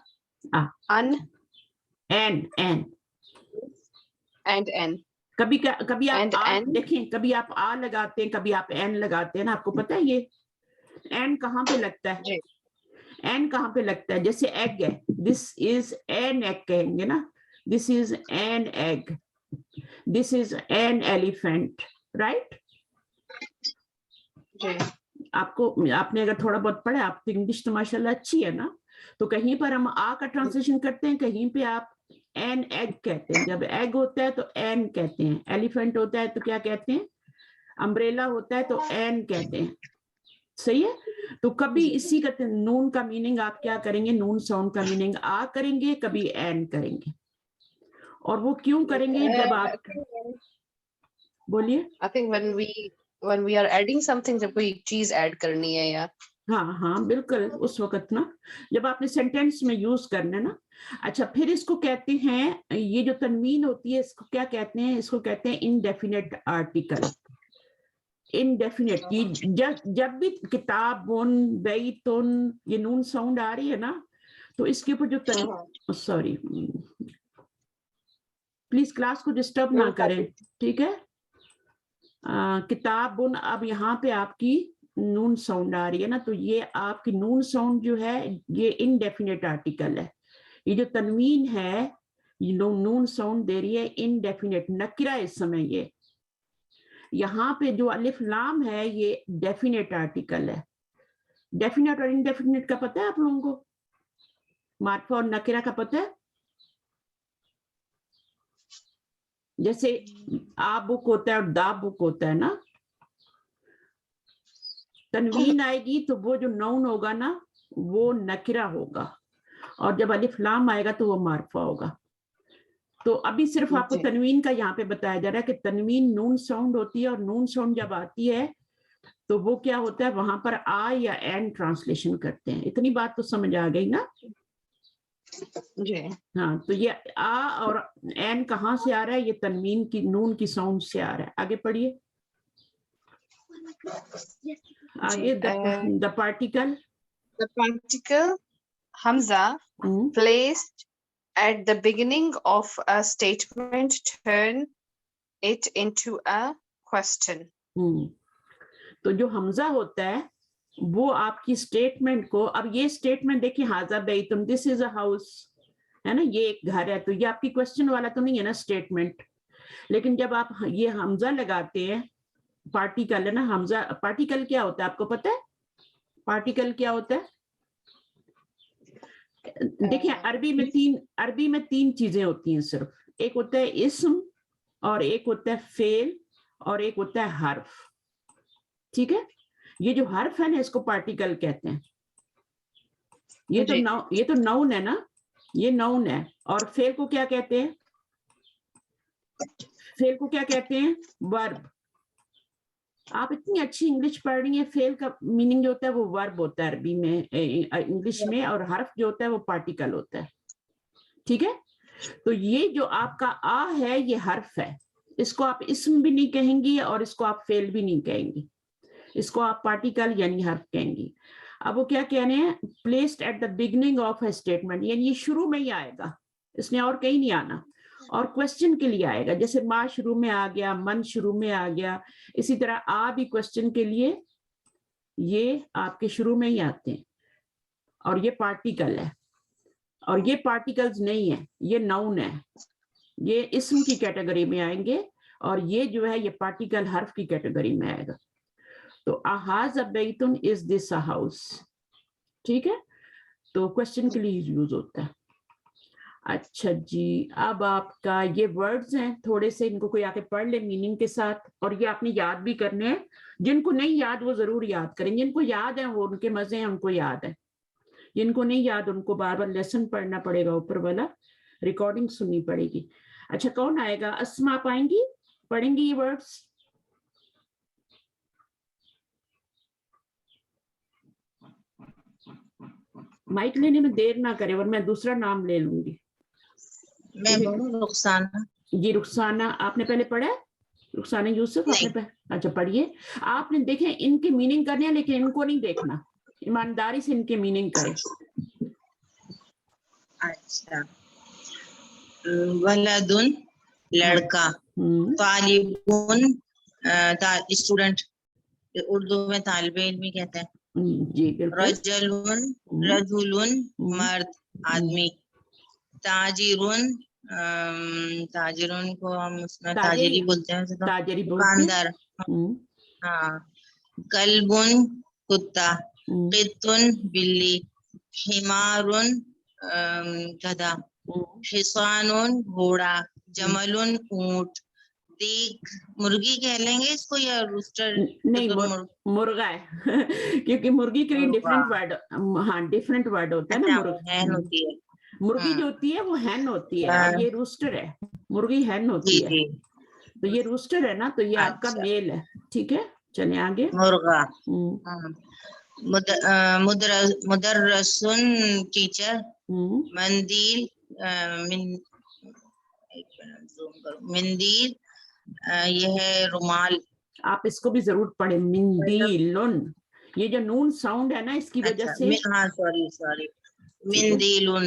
and n. कभी आप देखें, कभी आप आ लगाते हैं, कभी आप N लगाते हैं ना, आपको पता है ये एन कहाँ पे लगता है? एन कहाँ पे लगता है? जैसे एग है, दिस इज एन एग कहेंगे ना, this is an egg, this is an elephant, right? आपने अगर थोड़ा बहुत पढ़ा, आपकी इंग्लिश तो माशाल्लाह अच्छी है ना, तो कहीं पर हम आ का ट्रांसलेशन करते हैं, कहीं पे आप एन एग कहते हैं। जब एग होता है तो एन कहते हैं, एलिफेंट होता है तो क्या कहते हैं? अम्ब्रेला होता है तो एन कहते हैं, सही है? तो कभी इसी का नून का मीनिंग आप क्या करेंगे? नून साउंड का मीनिंग आ करेंगे, कभी एन करेंगे। और वो क्यों करेंगे? जब आप बोलिए। I think when we are adding something, जब कोई चीज ऐड करनी है या हाँ बिल्कुल, उस वक्त ना जब आपने सेंटेंस में यूज करना ना। अच्छा, फिर इसको कहते हैं, ये जो तनवीन होती है इसको क्या कहते हैं? इसको कहते हैं इनडेफिनेट आर्टिकल। इनडेफिनेट, जब भी किताबुन, बैतुन, ये नून साउंड आ रही है ना, तो इसके ऊपर जो सॉरी प्लीज क्लास को डिस्टर्ब ना करें, ठीक है? किताबुन, अब यहाँ पे आपकी नून साउंड आ रही है ना, तो ये आपकी नून साउंड जो है ये इनडेफिनेट आर्टिकल है। ये जो तनवीन है ये नून साउंड दे रही है इनडेफिनेट, नकिरा इस समय। ये यहाँ पे जो अलिफ लाम है ये डेफिनेट आर्टिकल है। डेफिनेट और इनडेफिनेट का पता है आप लोगों को? मार्फा और नकिरा का पता है? जैसे आ बुक होता है और दा बुक होता है ना, तनवीन आएगी तो वो जो नाउन होगा ना वो नकिरा होगा, और जब अलिफ लाम आएगा तो वो मार्फा होगा। तो अभी सिर्फ आपको तनवीन का यहाँ पे बताया जा रहा है कि तनवीन नून साउंड होती है, और नून साउंड जब आती है तो वो क्या होता है, वहां पर आ या एन ट्रांसलेशन करते हैं। इतनी बात तो समझ आ गई ना? जी हाँ, तो ये आ और एन कहाँ से आ रहा है? ये तनवीन की नून की साउंड से आ रहा है। आगे पढ़िए। आगे the particle Hamza placed at the beginning of a statement turn it into a question. तो जो हमजा होता है वो आपकी स्टेटमेंट को, अब ये स्टेटमेंट देखिए, हाजा बैतुन, दिस इज अ हाउस, है ना, ये एक घर है, तो ये आपकी क्वेश्चन वाला तो नहीं है ना स्टेटमेंट। लेकिन जब आप ये हमजा लगाते हैं, पार्टिकल है ना, हमजा पार्टिकल क्या होता है आपको पता है? पार्टिकल क्या होता है? देखिए अरबी में तीन चीजें होती हैं सिर्फ। एक होता है इस्म, और एक होता है फेल, और एक होता है हर्फ, ठीक है? ये जो हर्फ है ना इसको पार्टिकल कहते हैं। ये तो नाउन है ना, ये नाउन है। और फेल को क्या कहते हैं? फेल को क्या कहते हैं? वर्ब। आप इतनी अच्छी इंग्लिश पढ़ रही हैं, फेल का मीनिंग जो होता है वो वर्ब होता है अरबी में, इंग्लिश में, और हर्फ जो होता है वो पार्टिकल होता है, ठीक है? तो ये जो आपका आ है ये हर्फ है, इसको आप इस्म भी नहीं कहेंगी और इसको आप फेल भी नहीं कहेंगी, इसको आप पार्टिकल यानी हर्फ कहेंगी। अब वो क्या कह रहे हैं? Placed at the beginning of a statement, यानी ये शुरू में ही आएगा, इसने और कहीं नहीं आना, और क्वेश्चन के लिए आएगा। जैसे माँ शुरू में आ गया, मन शुरू में आ गया, इसी तरह आ भी क्वेश्चन के लिए ये आपके शुरू में ही आते हैं। और ये पार्टिकल है, और ये पार्टिकल्स नहीं है, ये नाउन है, ये इस्म की कैटेगरी में आएंगे, और ये जो है ये पार्टिकल हर्फ की कैटेगरी में आएगा। तो अहाज़ बैतुन, इज दिस अ हाउस, ठीक है? तो क्वेश्चन के लिए यूज होता है। अच्छा जी, अब आपका ये वर्ड्स हैं, थोड़े से इनको कोई आके पढ़ ले मीनिंग के साथ, और ये आपने याद भी करने हैं। जिनको नहीं याद वो जरूर याद करें, जिनको याद है वो उनके मजे हैं, उनको याद है। जिनको नहीं याद उनको बार बार लेसन पढ़ना पड़ेगा, ऊपर वाला रिकॉर्डिंग सुननी पड़ेगी। अच्छा कौन आएगा? अस्मा आप आएंगी, पढ़ेंगी ये वर्ड्स? माइक लेने में देर ना करे वरना मैं दूसरा नाम ले लूंगी। मैं बोलूं रुखसाना? जी रुखसाना, आपने पहले पढ़ा है? रुखसाना यूसुफ आपने पढ़ा? अच्छा पढ़िए। आपने देखे इनके मीनिंग करने हैं लेकिन इनको नहीं देखना, ईमानदारी से इनके मीनिंग करें। अच्छा, वलदुन लड़का, तालिबुन स्टूडेंट, उर्दू में तालिबे इल्म कहते हैं। जी बिल्कुल। रजलुन रजुलुन मर्द आदमी, ताजिरुन ताजिरुन को हम उसमें ताजरी बोलते हैं, तो ताजरी दुकानदार। हाँ, कल्बुन कुत्ता, क़ित्तुन बिल्ली, हिमारुन गधा, हिसानुन घोड़ा, जमलुन ऊंट, दीक मुर्गी कह लेंगे इसको या रूस्टर? नहीं मुर्गा है क्योंकि मुर्गी के लिए डिफरेंट वर्ड, हाँ डिफरेंट वर्ड होता है ना। हैन होती है, मुर्गी जो होती है वो हैन होती है और ये रूस्टर है, मुर्गी हैन होती है। तो ये रूस्टर है ना, तो ये आपका मेल है, ठीक है। चलिए आगे। मुर्गा। मुदर्रसुन टीचर, मंदिल मंदिल ये है रुमाल। आप इसको भी जरूर पढ़े, मिंदीलुन। ये जो नून साउंड है ना इसकी वजह से, हाँ सॉरी मिंदीलुन।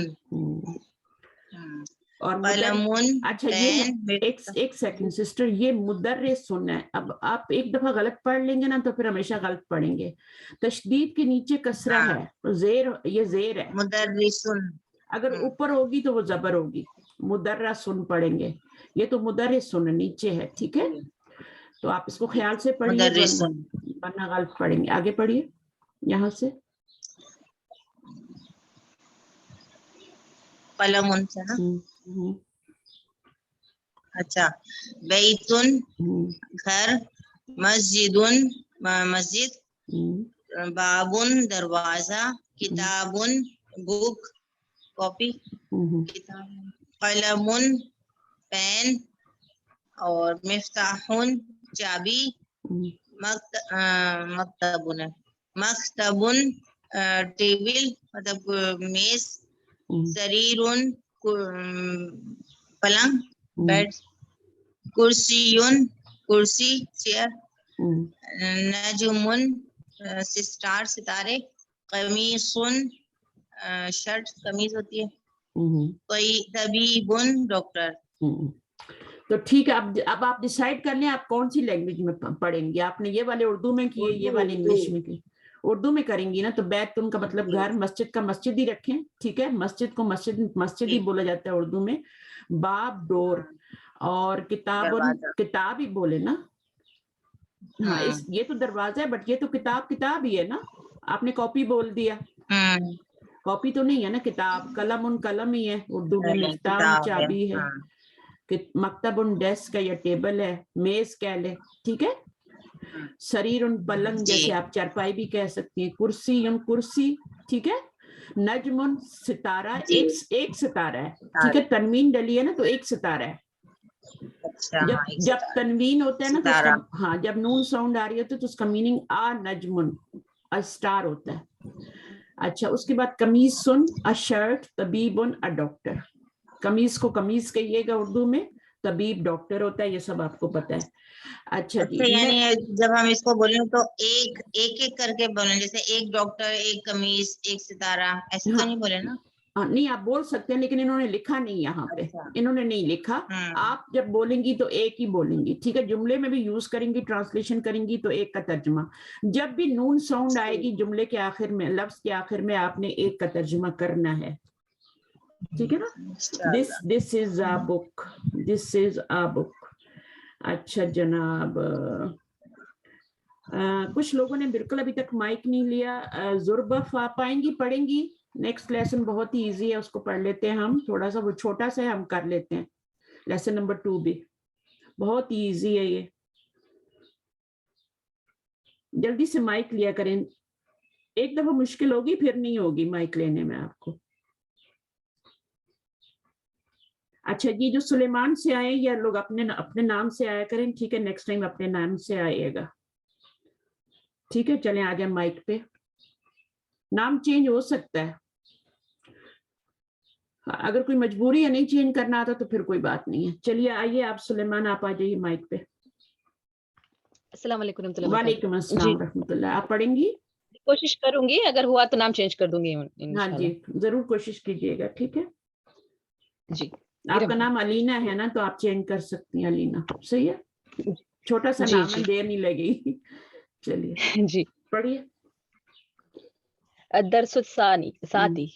और अच्छा ये एक सेकंड सिस्टर, ये मुदर्रिसुन है। अब आप एक दफा गलत पढ़ लेंगे ना तो फिर हमेशा गलत पढ़ेंगे। तशदीद के नीचे कसरा है, जेर, ये जेर है। मुदर्रिसुन अगर ऊपर होगी तो वो जबर होगी, मुदर्रसुन पढ़ेंगे। ये तो मुदर्रिसुन नीचे है, ठीक है। तो आप इसको ख्याल से पढ़िए वरना गलत पढ़ेंगे। आगे पढ़िए यहाँ से। कलमुन से ना। अच्छा, बैतुन घर, मस्जिदुन मस्जिद, बाबुन दरवाजा, किताबुन बुक कॉपी, कलमुन पेन, और मिफ्ताहुन चाबी, मक्तबुन मक्तबुन टेबल मतलब मेज, सरीरुन पलंग बेड, कुर्सियुन कुर्सी चेयर, नजुमुन स्टार सितारे, कमीसुन शर्ट कमीज होती है, तबीबुन डॉक्टर। तो ठीक है, अब आप डिसाइड कर लें आप कौन सी लैंग्वेज में पढ़ेंगे। आपने ये वाले उर्दू में किए, ये वाले इंग्लिश में किए। उर्दू में करेंगी ना तो बैतुन का मतलब घर, मस्जिद का मस्जिद ही रखें, ठीक है। मस्जिद को मस्जिद ही बोला जाता है उर्दू में। बाब डोर, और किताब ही बोले ना। हाँ ये तो दरवाजा है बट ये तो किताब ही है ना। आपने कॉपी बोल दिया, कॉपी तो नहीं है ना। किताब, कलम उन कलम ही है उर्दू में, मिफ्ताह चाबी है, मकतब उन डेस्क है या टेबल है, मेज कह ले, ठीक है। शरीर उन पलंग, जैसे आप चारपाई भी कह सकती हैं, कुर्सी उन कुर्सी, ठीक है। नजमुन सितारा, एक सितारा है, ठीक है। तनवीन डली है ना तो एक सितारा है। जब तनवीन होता है ना तो उसका, हाँ जब नून साउंड आ रही होती है तो उसका meaning uh Najmun, a star होता है। अच्छा, उसके बाद कमीज सुन, अ शर्ट, तबीबुन अ डॉक्टर। कमीज को कमीज कहिएगा उर्दू में, तबीब डॉक्टर होता है, ये सब आपको पता है। अच्छा जी, यानी जब हम इसको बोलें तो एक एक करके बोलें, जैसे एक डॉक्टर, एक कमीज, एक सितारा, ऐसे तो नहीं बोले ना? नहीं आप बोल सकते हैं लेकिन इन्होंने लिखा नहीं यहाँ पे। इन्होंने नहीं लिखा। आप जब बोलेंगी तो एक ही बोलेंगी, ठीक है। जुमले में भी यूज करेंगी, ट्रांसलेशन करेंगी तो एक का तर्जुमा। जब भी नून साउंड आएगी जुमले के आखिर में, लफ्ज के आखिर में, आपने एक का तर्जुमा करना है, ठीक है ना। This is a book, this is a book. अच्छा जनाब, कुछ लोगों ने बिल्कुल अभी तक माइक नहीं लिया। जुर्बफ आप आएंगी, पढ़ेंगी? नेक्स्ट लेसन बहुत ही इजी है, उसको पढ़ लेते हैं हम। थोड़ा सा वो छोटा सा है, हम कर लेते हैं। लेसन नंबर 2 भी बहुत ही इजी है ये। जल्दी से माइक लिया करें, एक दफा मुश्किल होगी फिर नहीं होगी माइक लेने में आपको। अच्छा, ये जो सुलेमान से आए या लोग अपने नाम से आया करें, ठीक है, नेक्स्ट टाइम अपने नाम से आइएगा, ठीक है। चलें आ जाए माइक पे, नाम चेंज हो सकता है, अगर कोई मजबूरी है नहीं चेंज करना आता तो फिर कोई बात नहीं है। चलिए आइए आप सुलेमान, आप आ जाइए माइक पे। अस्सलाम वालेकुम रहमतुल्लाह वालेकुम अस्सलाम रहमतुल्लाह। आप पढ़ेंगी? कोशिश करूंगी, अगर हुआ तो नाम चेंज कर दूंगी हाँ इंशाल्लाह। जी, जरूर कोशिश कीजिएगा, ठीक है। जी, आपका नाम अलीना है ना, तो आप चेंज कर सकती हैं, अलीना, सही है, छोटा सा जी, नाम जी। है, देर नहीं लगेगी। चलिए जी। पढ़िए। दरसुसानी साती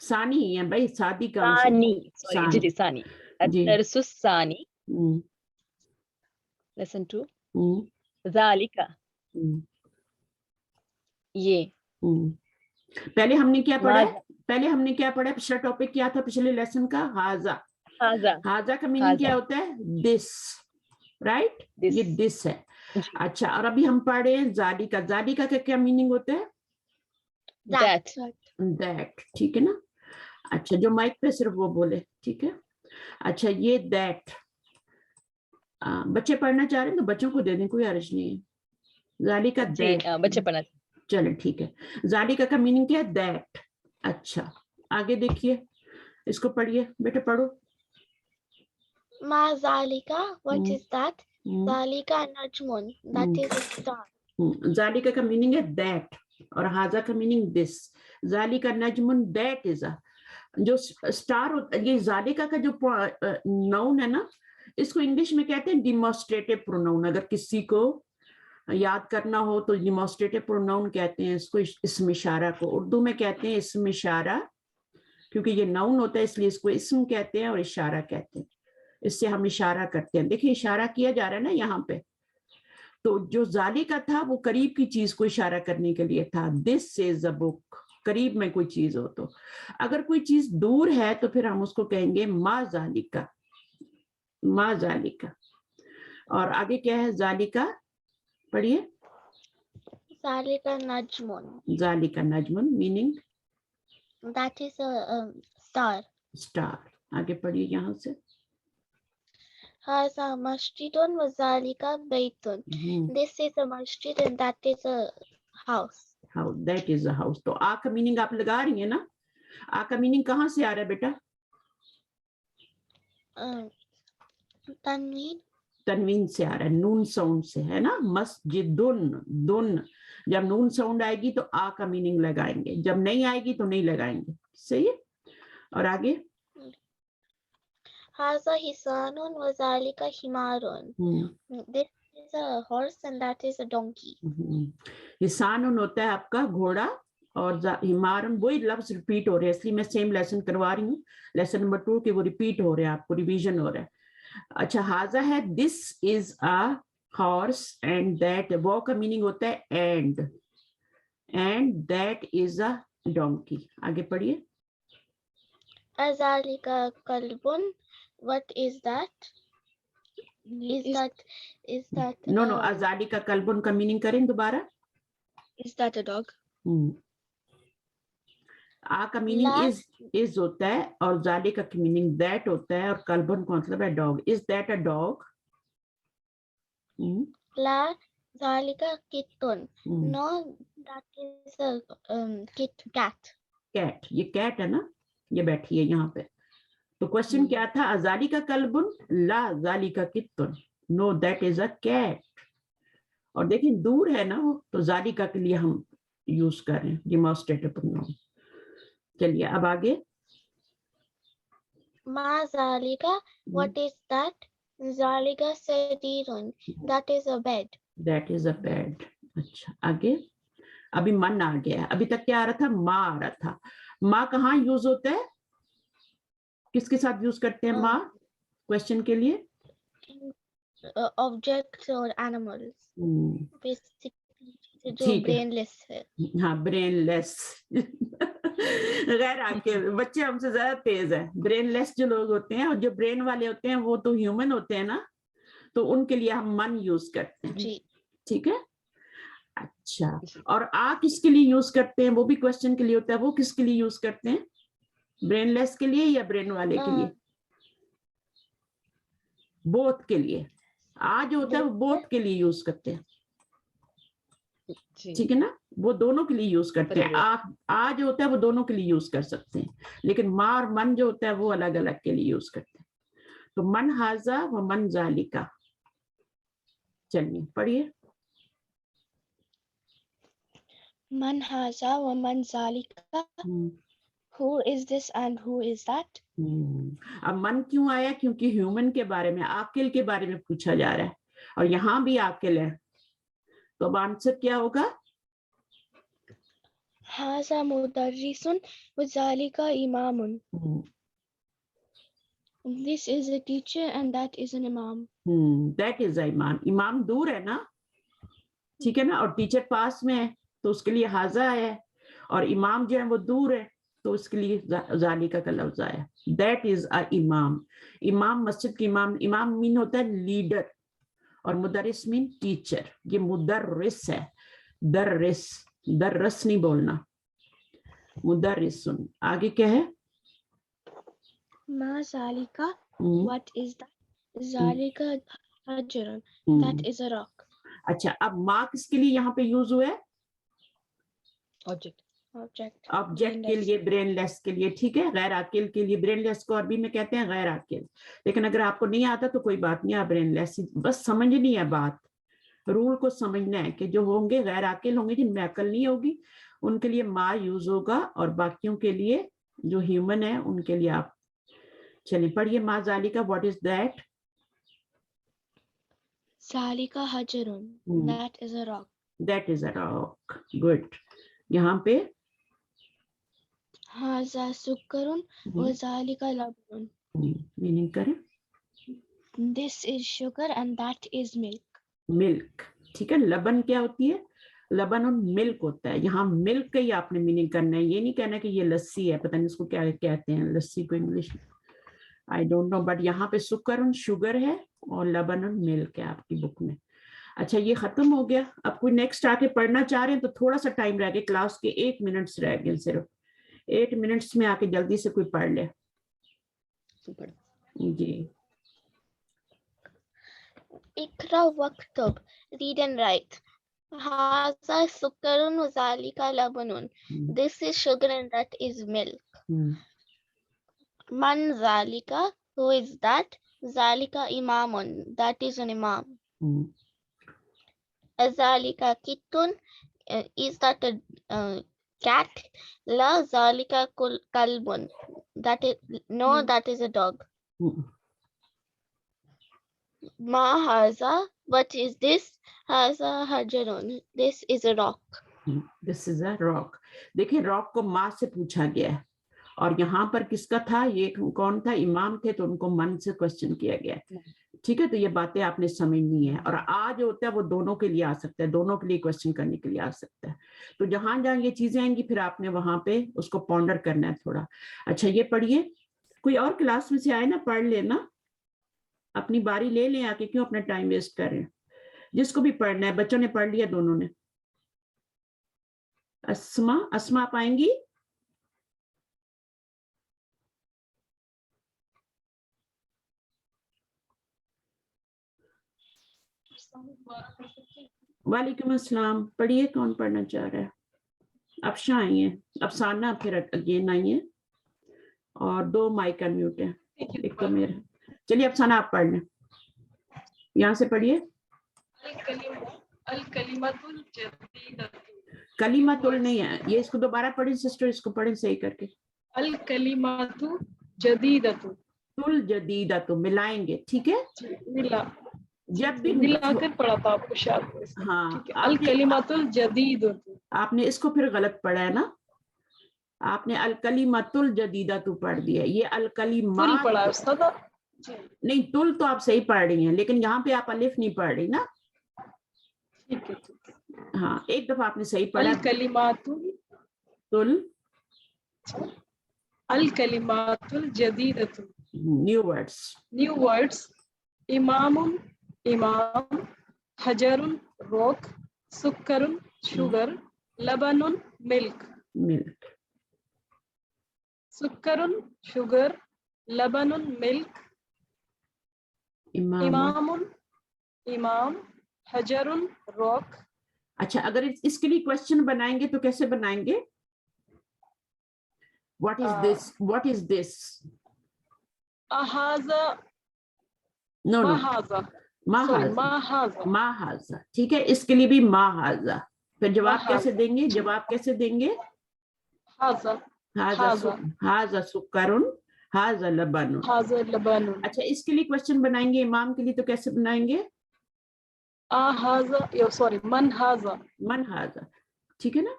सानी ही है भाई, शादी कहाँ से? सानी सॉरी जी सानी जी सानी जी। दरसुसानी हम्म, लेसन 2 हम्म, ज़ालिका हम्म, ये हम्म। पहले हमने क्या पढ़ा है? माज़ा पहले हमने क्या पढ़ा है? पिछला टॉपिक क्या था पिछले लेसन का? हाजा। हाजा हाजा का मीनिंग हाजा क्या होता है? दिस, राइट, ये दिस दिस है। जी अच्छा, और अभी हम पढ़ रहे हैं जालिका। जालिका का क्या मीनिंग होता है? दैट दैट, ठीक है ना। अच्छा, जो माइक पे सिर्फ वो बोले, ठीक है। अच्छा, ये दैट, बच्चे पढ़ना चाह रहे हैं तो बच्चों को दे दें, कोई हर्ज नहीं है। जालिका जी दैट, बच्चे पढ़ना चलो ठीक है। जालिका का मीनिंग क्या है? दैट। अच्छा, आगे देखिए, इसको पढ़िए बेटा, पढ़ो। Ma Zalika, what hmm, is that? Hmm, Zalika Najmun, that is a star. जालिका का मीनिंग है दैट, और हाजा का मीनिंग दिस। जालिका नजमुन, दैट इज अ, जो स्टार होता है, ये जालिका का जो नाउन है ना, इसको इंग्लिश में कहते हैं डिमॉन्स्ट्रेटिव प्रोनाउन। अगर किसी को याद करना हो तो डिमॉन्स्ट्रेटिव प्रोनाउन कहते हैं इसको, इसम इशारा को। उर्दू में कहते हैं इसम इशारा, क्योंकि ये नाउन होता है इसलिए इसको इसम कहते हैं और इशारा कहते हैं। इससे हम इशारा करते हैं, देखिए इशारा किया जा रहा है ना यहाँ पे। तो जो जालिका था वो करीब की चीज को इशारा करने के लिए था। दिस इज अ बुक, करीब में कोई चीज हो तो। अगर कोई चीज दूर है तो फिर हम उसको कहेंगे मा जालिका, मा जालिका। और आगे क्या है? जालिका, पढ़िए। Zalika Najmun, जालिका नजमुन meaning that is a star. Star. आगे पढ़िए यहाँ से। Haza Masjidun wa Zalika Baitun. This is a masjid and that is a house. House, that is a house. तो आ का मीनिंग आप लगा रही है ना? आ का मीनिंग कहाँ से आ रहा है बेटा? Tanween. तनवीन से आ रहा है, नून साउंड से, है ना। मस्जिदुन, दुन, जब नून साउंड आएगी तो आ का मीनिंग लगाएंगे, जब नहीं आएगी तो नहीं लगाएंगे, सही है। और आगे Haza Hisanun wa Zalika Himarun. This is a horse and that is a donkey. हिसानुन होता है आपका घोड़ा, और हिमारन, वही लफ्ज रिपीट हो रहे हैं, इसलिए मैं सेम लेसन करवा रही हूँ, लेसन नंबर 2 के, वो रिपीट हो रहे हैं, आपको रिवीजन हो रहा है। अच्छा, हाजा है this is a horse and that, वो का मीनिंग होता है and that is a donkey. आगे पढ़िए। Azalika Kalbun, what is that? Is that no आजादी का कल्बुन का मीनिंग करें दोबारा। is that a dog? आ का मीनिंग इज होता है, और जालिका का मीनिंग दैट होता है, और कल्बुन का मतलब है dog. Is that a dog? La Zalika Kitun. No, that is a cat. Cat, ये कैट है ना, ये बैठी है यहाँ पे। तो क्वेश्चन क्या था? अजाली का कल्बुन, ला जाली का कित्तुन, no that is a cat. और देखिए दूर है ना वो, तो जालिका के लिए हम यूज कर रहे हैं डिमॉन्स्ट्रेटिव प्रोनाउन। चलिए अब आगे। Ma Zalika, what is that? Zalika Sadirun, that is a bed. That is a bed. अच्छा, आगे। अभी मन आ गया है, अभी तक क्या आ रहा था? माँ आ रहा था। माँ कहाँ यूज होता है, किसके साथ यूज करते हैं माँ क्वेश्चन के लिए? Objects or animals. Basically जो brainless है। हाँ, ब्रेनलेस। गैर आपके बच्चे हमसे ज्यादा तेज है। ब्रेनलेस जो लोग होते हैं, और जो ब्रेन वाले होते हैं वो तो ह्यूमन होते हैं ना, तो उनके लिए हम मन यूज करते हैं। जी, ठीक है। अच्छा, और आ किसके लिए यूज करते हैं? वो भी क्वेश्चन के लिए होता है, वो किसके लिए यूज करते हैं? ब्रेनलेस के लिए या ब्रेन वाले के लिए? बोथ के लिए, आ जो होता है वो बोथ के लिए यूज करते हैं, ठीक है ना, वो दोनों के लिए यूज करते हैं। आ जो होता है वो दोनों के लिए यूज कर सकते हैं, लेकिन माँ और मन जो होता है वो अलग अलग के लिए यूज करते हैं। तो मन हाजा व मन जालिका, चलिए पढ़िए। Man haza wa man zalika. Who is this and who is that? अब मन क्यों आया? क्योंकि ह्यूमन के बारे में, आकिल के बारे में पूछा जा रहा है, और यहाँ भी आकिल है, तो अब आंसर क्या होगा? Haza mudarrisun wa zalika imamun. This is a teacher and that is an imam. That is imam. इमाम दूर है ना, ठीक है ना, और टीचर पास में है तो उसके लिए हाजा है, और इमाम जो है वो दूर है तो उसके लिए जालिका का लफ्ज आया। दैट इज अ इमाम। इमाम मस्जिद के इमाम, इमाम मीन होता है लीडर, और मुदर्रिस मीन टीचर। ये मुदर्रिस है, दर्रिस, दर्रस नहीं बोलना, मुदर्रिसुन। आगे क्या है? Ma zalika, what is that? Zalika hajarun, that is a rock. अच्छा, अब माँ किसके लिए यहाँ पे यूज हुआ है? Object. ऑब्जेक्ट के लिए, ब्रेनलेस के लिए, ठीक है, गैर आकिल के लिए। ब्रेनलेस को अरबी में कहते हैं गैर आकिल, लेकिन अगर आपको नहीं आता तो कोई बात नहीं, आप ब्रेनलेस, बस समझनी है बात, रूल को समझना है कि जो होंगे गैर आकिल होंगे, जिनमें अकल नहीं होगी, उनके लिए माँ यूज होगा, और बाकियों के लिए जो ह्यूमन है उनके लिए आप। चलिए पढ़िए। माँ जालिका, what is that? Zalika hajarun, that is a rock. That is a rock. Good. यहाँ पे Haza sukkarun wa zalika labnun. Meaning करें। This is sugar and that is milk. Milk, ठीक है। लबन क्या होती है? लबन और मिल्क होता है। यहाँ मिल्क का ही आपने मीनिंग करना है, ये नहीं कहना कि ये लस्सी है, पता नहीं इसको क्या कहते हैं लस्सी को इंग्लिश में, आई डोंट नो, बट यहाँ पे सुकर शुगर है और लबन और मिल्क है आपकी बुक में। अच्छा, ये खत्म हो गया। अब कोई नेक्स्ट आके पढ़ना चाह रहे हैं तो थोड़ा सा टाइम रह गया, क्लास के 8 मिनट्स रह गए, सिर्फ 8 मिनट्स में आके जल्दी से कोई पढ़ ले जी। Ikra waktub, read and write. Haza sukkarun wa zalika labanun. This is sugar and that is milk. Man zalika, who is that? Zalika imamun, that is an imam. Zalika kittun, is that a cat? La zalika kalbun, that is no, that is a dog. Ma haza, what is this? Haza hajarun, this is a rock. This is a rock. देखिए, rock को माँ से पूछा गया है, और यहाँ पर किसका था? ये कौन था? इमाम थे, तो उनको मन से क्वेश्चन किया गया, ठीक है। तो ये बातें आपने समझनी है। और आज होता है वो दोनों के लिए आ सकता है, दोनों के लिए क्वेश्चन करने के लिए आ सकता है। तो जहां जहां ये चीजें आएंगी फिर आपने वहां पे उसको पॉन्डर करना है थोड़ा। अच्छा, ये पढ़िए। कोई और क्लास में से आए ना, पढ़ लेना, अपनी बारी ले लें आके, क्यों अपना टाइम वेस्ट कर रहे हैं। जिसको भी पढ़ना है, बच्चों ने पढ़ लिया, दोनों ने। अस्मा, अस्मा आप आएंगी? वालेकुम अस्सलाम। पढ़िए, कौन पढ़ना चाह रहा है? अफशा आई है, अफसाना फिर अगेन आई है, और 2 माइक अनम्यूट है, एक तो मेरा। चलिए अफसाना आप पढ़ लें, यहाँ से पढ़िए। कलीमातुल नहीं है ये, इसको दोबारा पढ़े सिस्टर, इसको पढ़े सही करके। अल कलीमातु जदीदतु, तुल जदीदतु मिलाएंगे, ठीक है। मिला, जब भी मिलाकर पढ़ा था आपको शायद। हाँ, अल कलीमातुल जदीदतु, आपने इसको फिर गलत पढ़ा है ना, आपने अल कलीमातुल जदीदतु पढ़ दिया। ये अल कलीमा पढ़ा है उस्ताद नहीं, तुल तो आप सही पढ़ रही हैं, लेकिन यहाँ पे आप अलिफ नहीं पढ़ रही ना। ठीक है, हाँ, एक दफा आपने सही पढ़ा। अल कलीमातुल तुल, अल कलीमातुल जदीदतु, न्यू वर्ड्स। इमामुन, इमाम, हजरुन, रॉक, सुक्करुन, शुगर, लबनुन, मिल्क। सुक्करुन, शुगर, लबनुन, मिल्क। इमामुन, इमाम, हजरुन, रॉक. अच्छा, अगर इसके लिए क्वेश्चन बनाएंगे तो कैसे बनाएंगे? What is this? What is this? अहाजा, No, no. महाजा. Sorry, महाजा. माहाजा, ठीक है, इसके लिए भी माहाजा. फिर जवाब कैसे देंगे? जवाब कैसे देंगे? हाजा, हाजा सुकरुन, हाजा लबनुन. हाजा लबनुन. अच्छा, इसके लिए क्वेश्चन बनाएंगे इमाम के लिए तो कैसे बनाएंगे? अहाजा, सॉरी, मन हाजा. मन हाजा, ठीक है ना?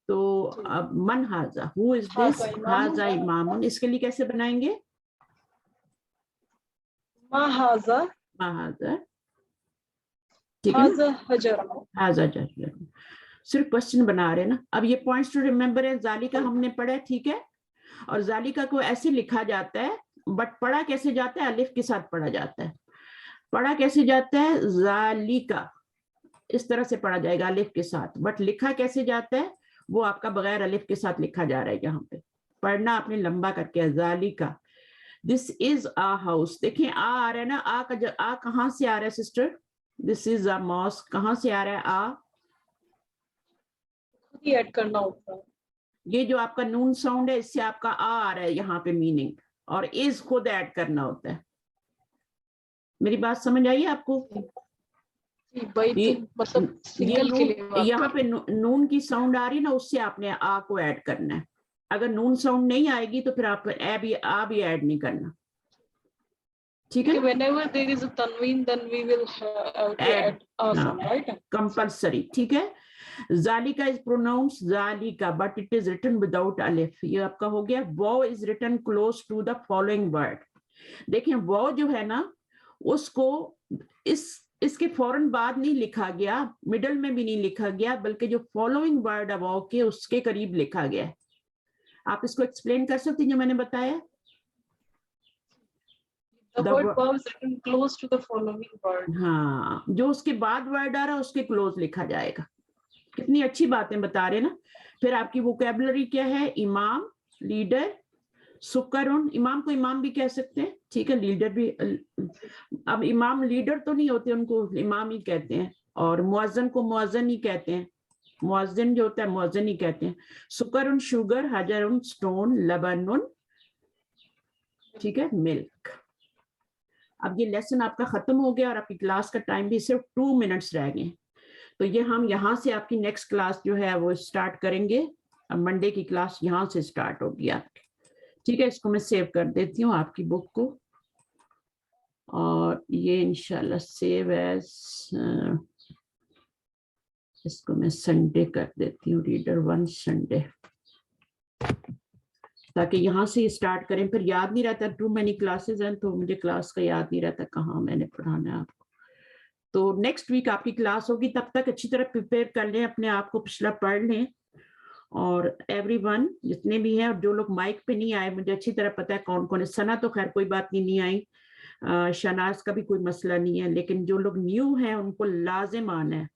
तो अब मन हाजा, हु इज दिस? हाजा इमामुन. इसके लिए कैसे बनाएंगे? महाजा, महाजा, ठीक है. हाजा हजरुन. हाजा हजरुन. सिर्फ क्वेश्चन बना रहे हैं ना. अब ये पॉइंट्स टू रिमेम्बर है. जालिका हमने पढ़ा है, ठीक है. और जालिका को ऐसे लिखा जाता है, बट पढ़ा कैसे जाता है? अलिफ के साथ पढ़ा जाता है. पढ़ा कैसे जाता है? जालिका इस तरह से पढ़ा जाएगा अलिफ के साथ, बट लिखा कैसे जाता है वो आपका बगैर अलिफ के साथ लिखा जा रहा है. यहाँ पे पढ़ना आपने लंबा करके, जालिका. This is a house. देखिए आ रहा है ना, आ कहाँ से आ रहा है sister? This is a mosque. कहाँ से आ रहा है आ? खुद ही ऐड करना होता है. ये जो आपका नून साउंड है इससे आपका आ रहा है यहाँ पे मीनिंग, और इज खुद ऐड करना होता है. मेरी बात समझ आई है आपको? मतलब सिंगल के लिए यहाँ पे नून की साउंड आ रही है ना, उससे आपने आ को ऐड करना है. अगर नून साउंड नहीं आएगी तो फिर आप आ भी ऐड नहीं करना, ठीक है. whenever there is a tanween then we will have to add a sound, right? Compulsory, ठीक है. जालिका is pronounced जालिका but it is written without alif. ये आपका हो गया. वो is written close to the following word. देखिए वो जो है ना उसको इसके फौरन बाद नहीं लिखा गया, मिडल में भी नहीं लिखा गया, बल्कि जो फॉलोइंग वर्ड है वो के उसके करीब लिखा गया है. आप इसको एक्सप्लेन कर सकते हैं जो मैंने बताया? The word wow is written close to the following word. हाँ, जो उसके बाद वर्ड आ रहा है उसके क्लोज लिखा जाएगा. कितनी अच्छी बातें बता रहे ना. फिर आपकी वोकैबुलरी क्या है? इमाम, लीडर, सुकरुन. इमाम को इमाम भी कह सकते हैं, ठीक है. लीडर भी, अब इमाम लीडर तो नहीं होते, उनको इमाम ही कहते हैं. और मुअज्जिन को मुअज्जिन ही कहते हैं. मुअज्जिन जो होता है मुअज्जिन ही कहते हैं. सुकरुन शुगर, हजरुन स्टोन, लबनुन, ठीक है, मिल्क. अब ये लेसन आपका खत्म हो गया और आपकी क्लास का टाइम भी सिर्फ 2 मिनट्स रह गए. तो ये हम यहाँ से आपकी नेक्स्ट क्लास जो है वो स्टार्ट करेंगे. अब मंडे की क्लास यहाँ से स्टार्ट होगी आपकी, ठीक है. इसको मैं सेव कर देती हूँ आपकी बुक को, और ये इंशाल्लाह सेव एज, इसको मैं संडे कर देती हूँ, रीडर 1 संडे, ताकि यहाँ से स्टार्ट करें. फिर याद नहीं रहता, टू मेनी क्लासेस हैं तो मुझे क्लास का याद नहीं रहता कहाँ मैंने पढ़ाना है आपको. तो नेक्स्ट वीक आपकी क्लास होगी. तब तक अच्छी तरह प्रिपेयर कर लें अपने आप को, पिछला पढ़ लें. और एवरीवन जितने भी हैं, और जो लोग माइक पे नहीं आए मुझे अच्छी तरह पता है कौन कौन है. सना तो खैर कोई बात नहीं आई, शनाज का भी कोई मसला नहीं है, लेकिन जो लोग न्यू हैं उनको लाजिम आना है.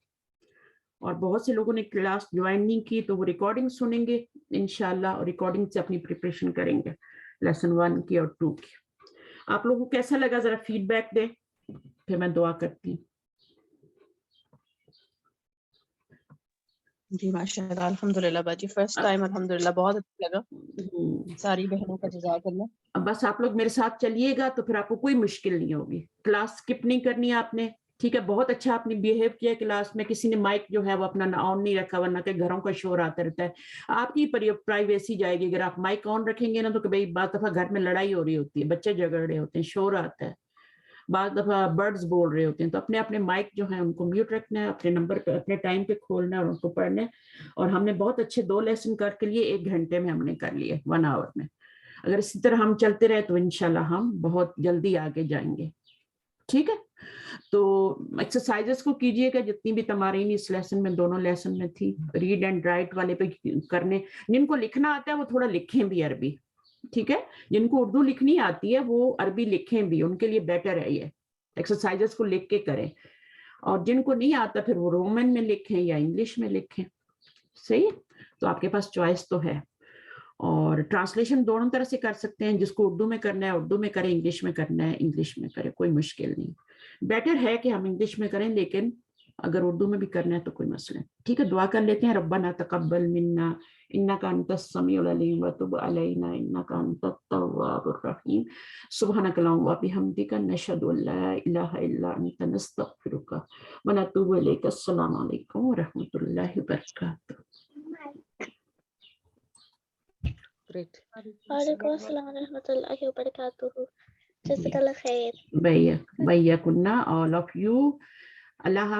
और बहुत से लोगों ने क्लास ज्वाइन नहीं की तो वो रिकॉर्डिंग सुनेंगे इंशाल्लाह, और रिकॉर्डिंग से अपनी प्रिपरेशन करेंगे लेसन 1 की और 2 की. आप लोगों को कैसा लगा जरा फीडबैक दें, फिर मैं दुआ करती हूँ. जी माशाल्लाह, अल्हम्दुलिल्लाह बाजी, फर्स्ट टाइम अल्हम्दुलिल्लाह बहुत अच्छा लगा. सारी बहनों का जज़ाकल्लाह. अब बस आप लोग मेरे साथ चलिएगा तो फिर आपको कोई मुश्किल नहीं होगी. क्लास स्किप नहीं करनी है आपने, ठीक है. बहुत अच्छा आपने बिहेव किया क्लास में. किसी ने माइक जो है वो अपना ऑन नहीं रखा, वरना के घरों का शोर आता रहता है. आपकी प्राइवेसी जाएगी अगर आप माइक ऑन रखेंगे ना. तो कभी बात दफा घर में लड़ाई हो रही होती है, बच्चे झगड़ रहे होते हैं, शोर आता है, बाद दफा बर्ड्स बोल रहे होते हैं. तो अपने अपने माइक जो है उनको म्यूट रखना है, अपने नंबर पे अपने टाइम पे खोलना है और उनको पढ़ना है. और हमने बहुत अच्छे 2 लेसन करके लिए 1 घंटे में हमने कर लिए, 1 आवर में. अगर इसी तरह हम चलते रहे तो इंशाल्लाह हम बहुत जल्दी आगे जाएंगे, ठीक है. तो एक्सरसाइजेस को कीजिएगा जितनी भी तमारीन इस लेसन में, दोनों लेसन में थी. रीड एंड राइट वाले पे करने, जिनको लिखना आता है वो थोड़ा लिखें भी अरबी, ठीक है. जिनको उर्दू लिखनी आती है वो अरबी लिखें भी, उनके लिए बेटर है ये. एक्सरसाइजेस को लिख के करें. और जिनको नहीं आता फिर वो रोमन में लिखें या इंग्लिश में लिखें, सही है. तो आपके पास चॉइस तो है. اور ٹرانسلیشن دونوں طرح سے کر سکتے ہیں, جس کو اردو میں کرنا ہے اردو میں کریں, انگلش میں کرنا ہے انگلش میں کریں, کوئی مشکل نہیں. بیٹر ہے کہ ہم انگلش میں کریں, لیکن اگر اردو میں بھی کرنا ہے تو کوئی مسئلہ نہیں. ٹھیک ہے, دعا کر لیتے ہیں. ربنا تقبل منا انک انت السمیع العلیم وتب علینا انک انت التواب الرحیم. سبحانک اللہم وبحمدک نشہد ان لا الہ الا انت نستغفرک ونتوب الیک. السلام علیکم ورحمۃ اللہ وبرکاتہ. وعلیکم السلام ورحمۃ اللہ وبرکاتہ. جزاک اللہ خیر. بھیا کنہ all of you. اللہ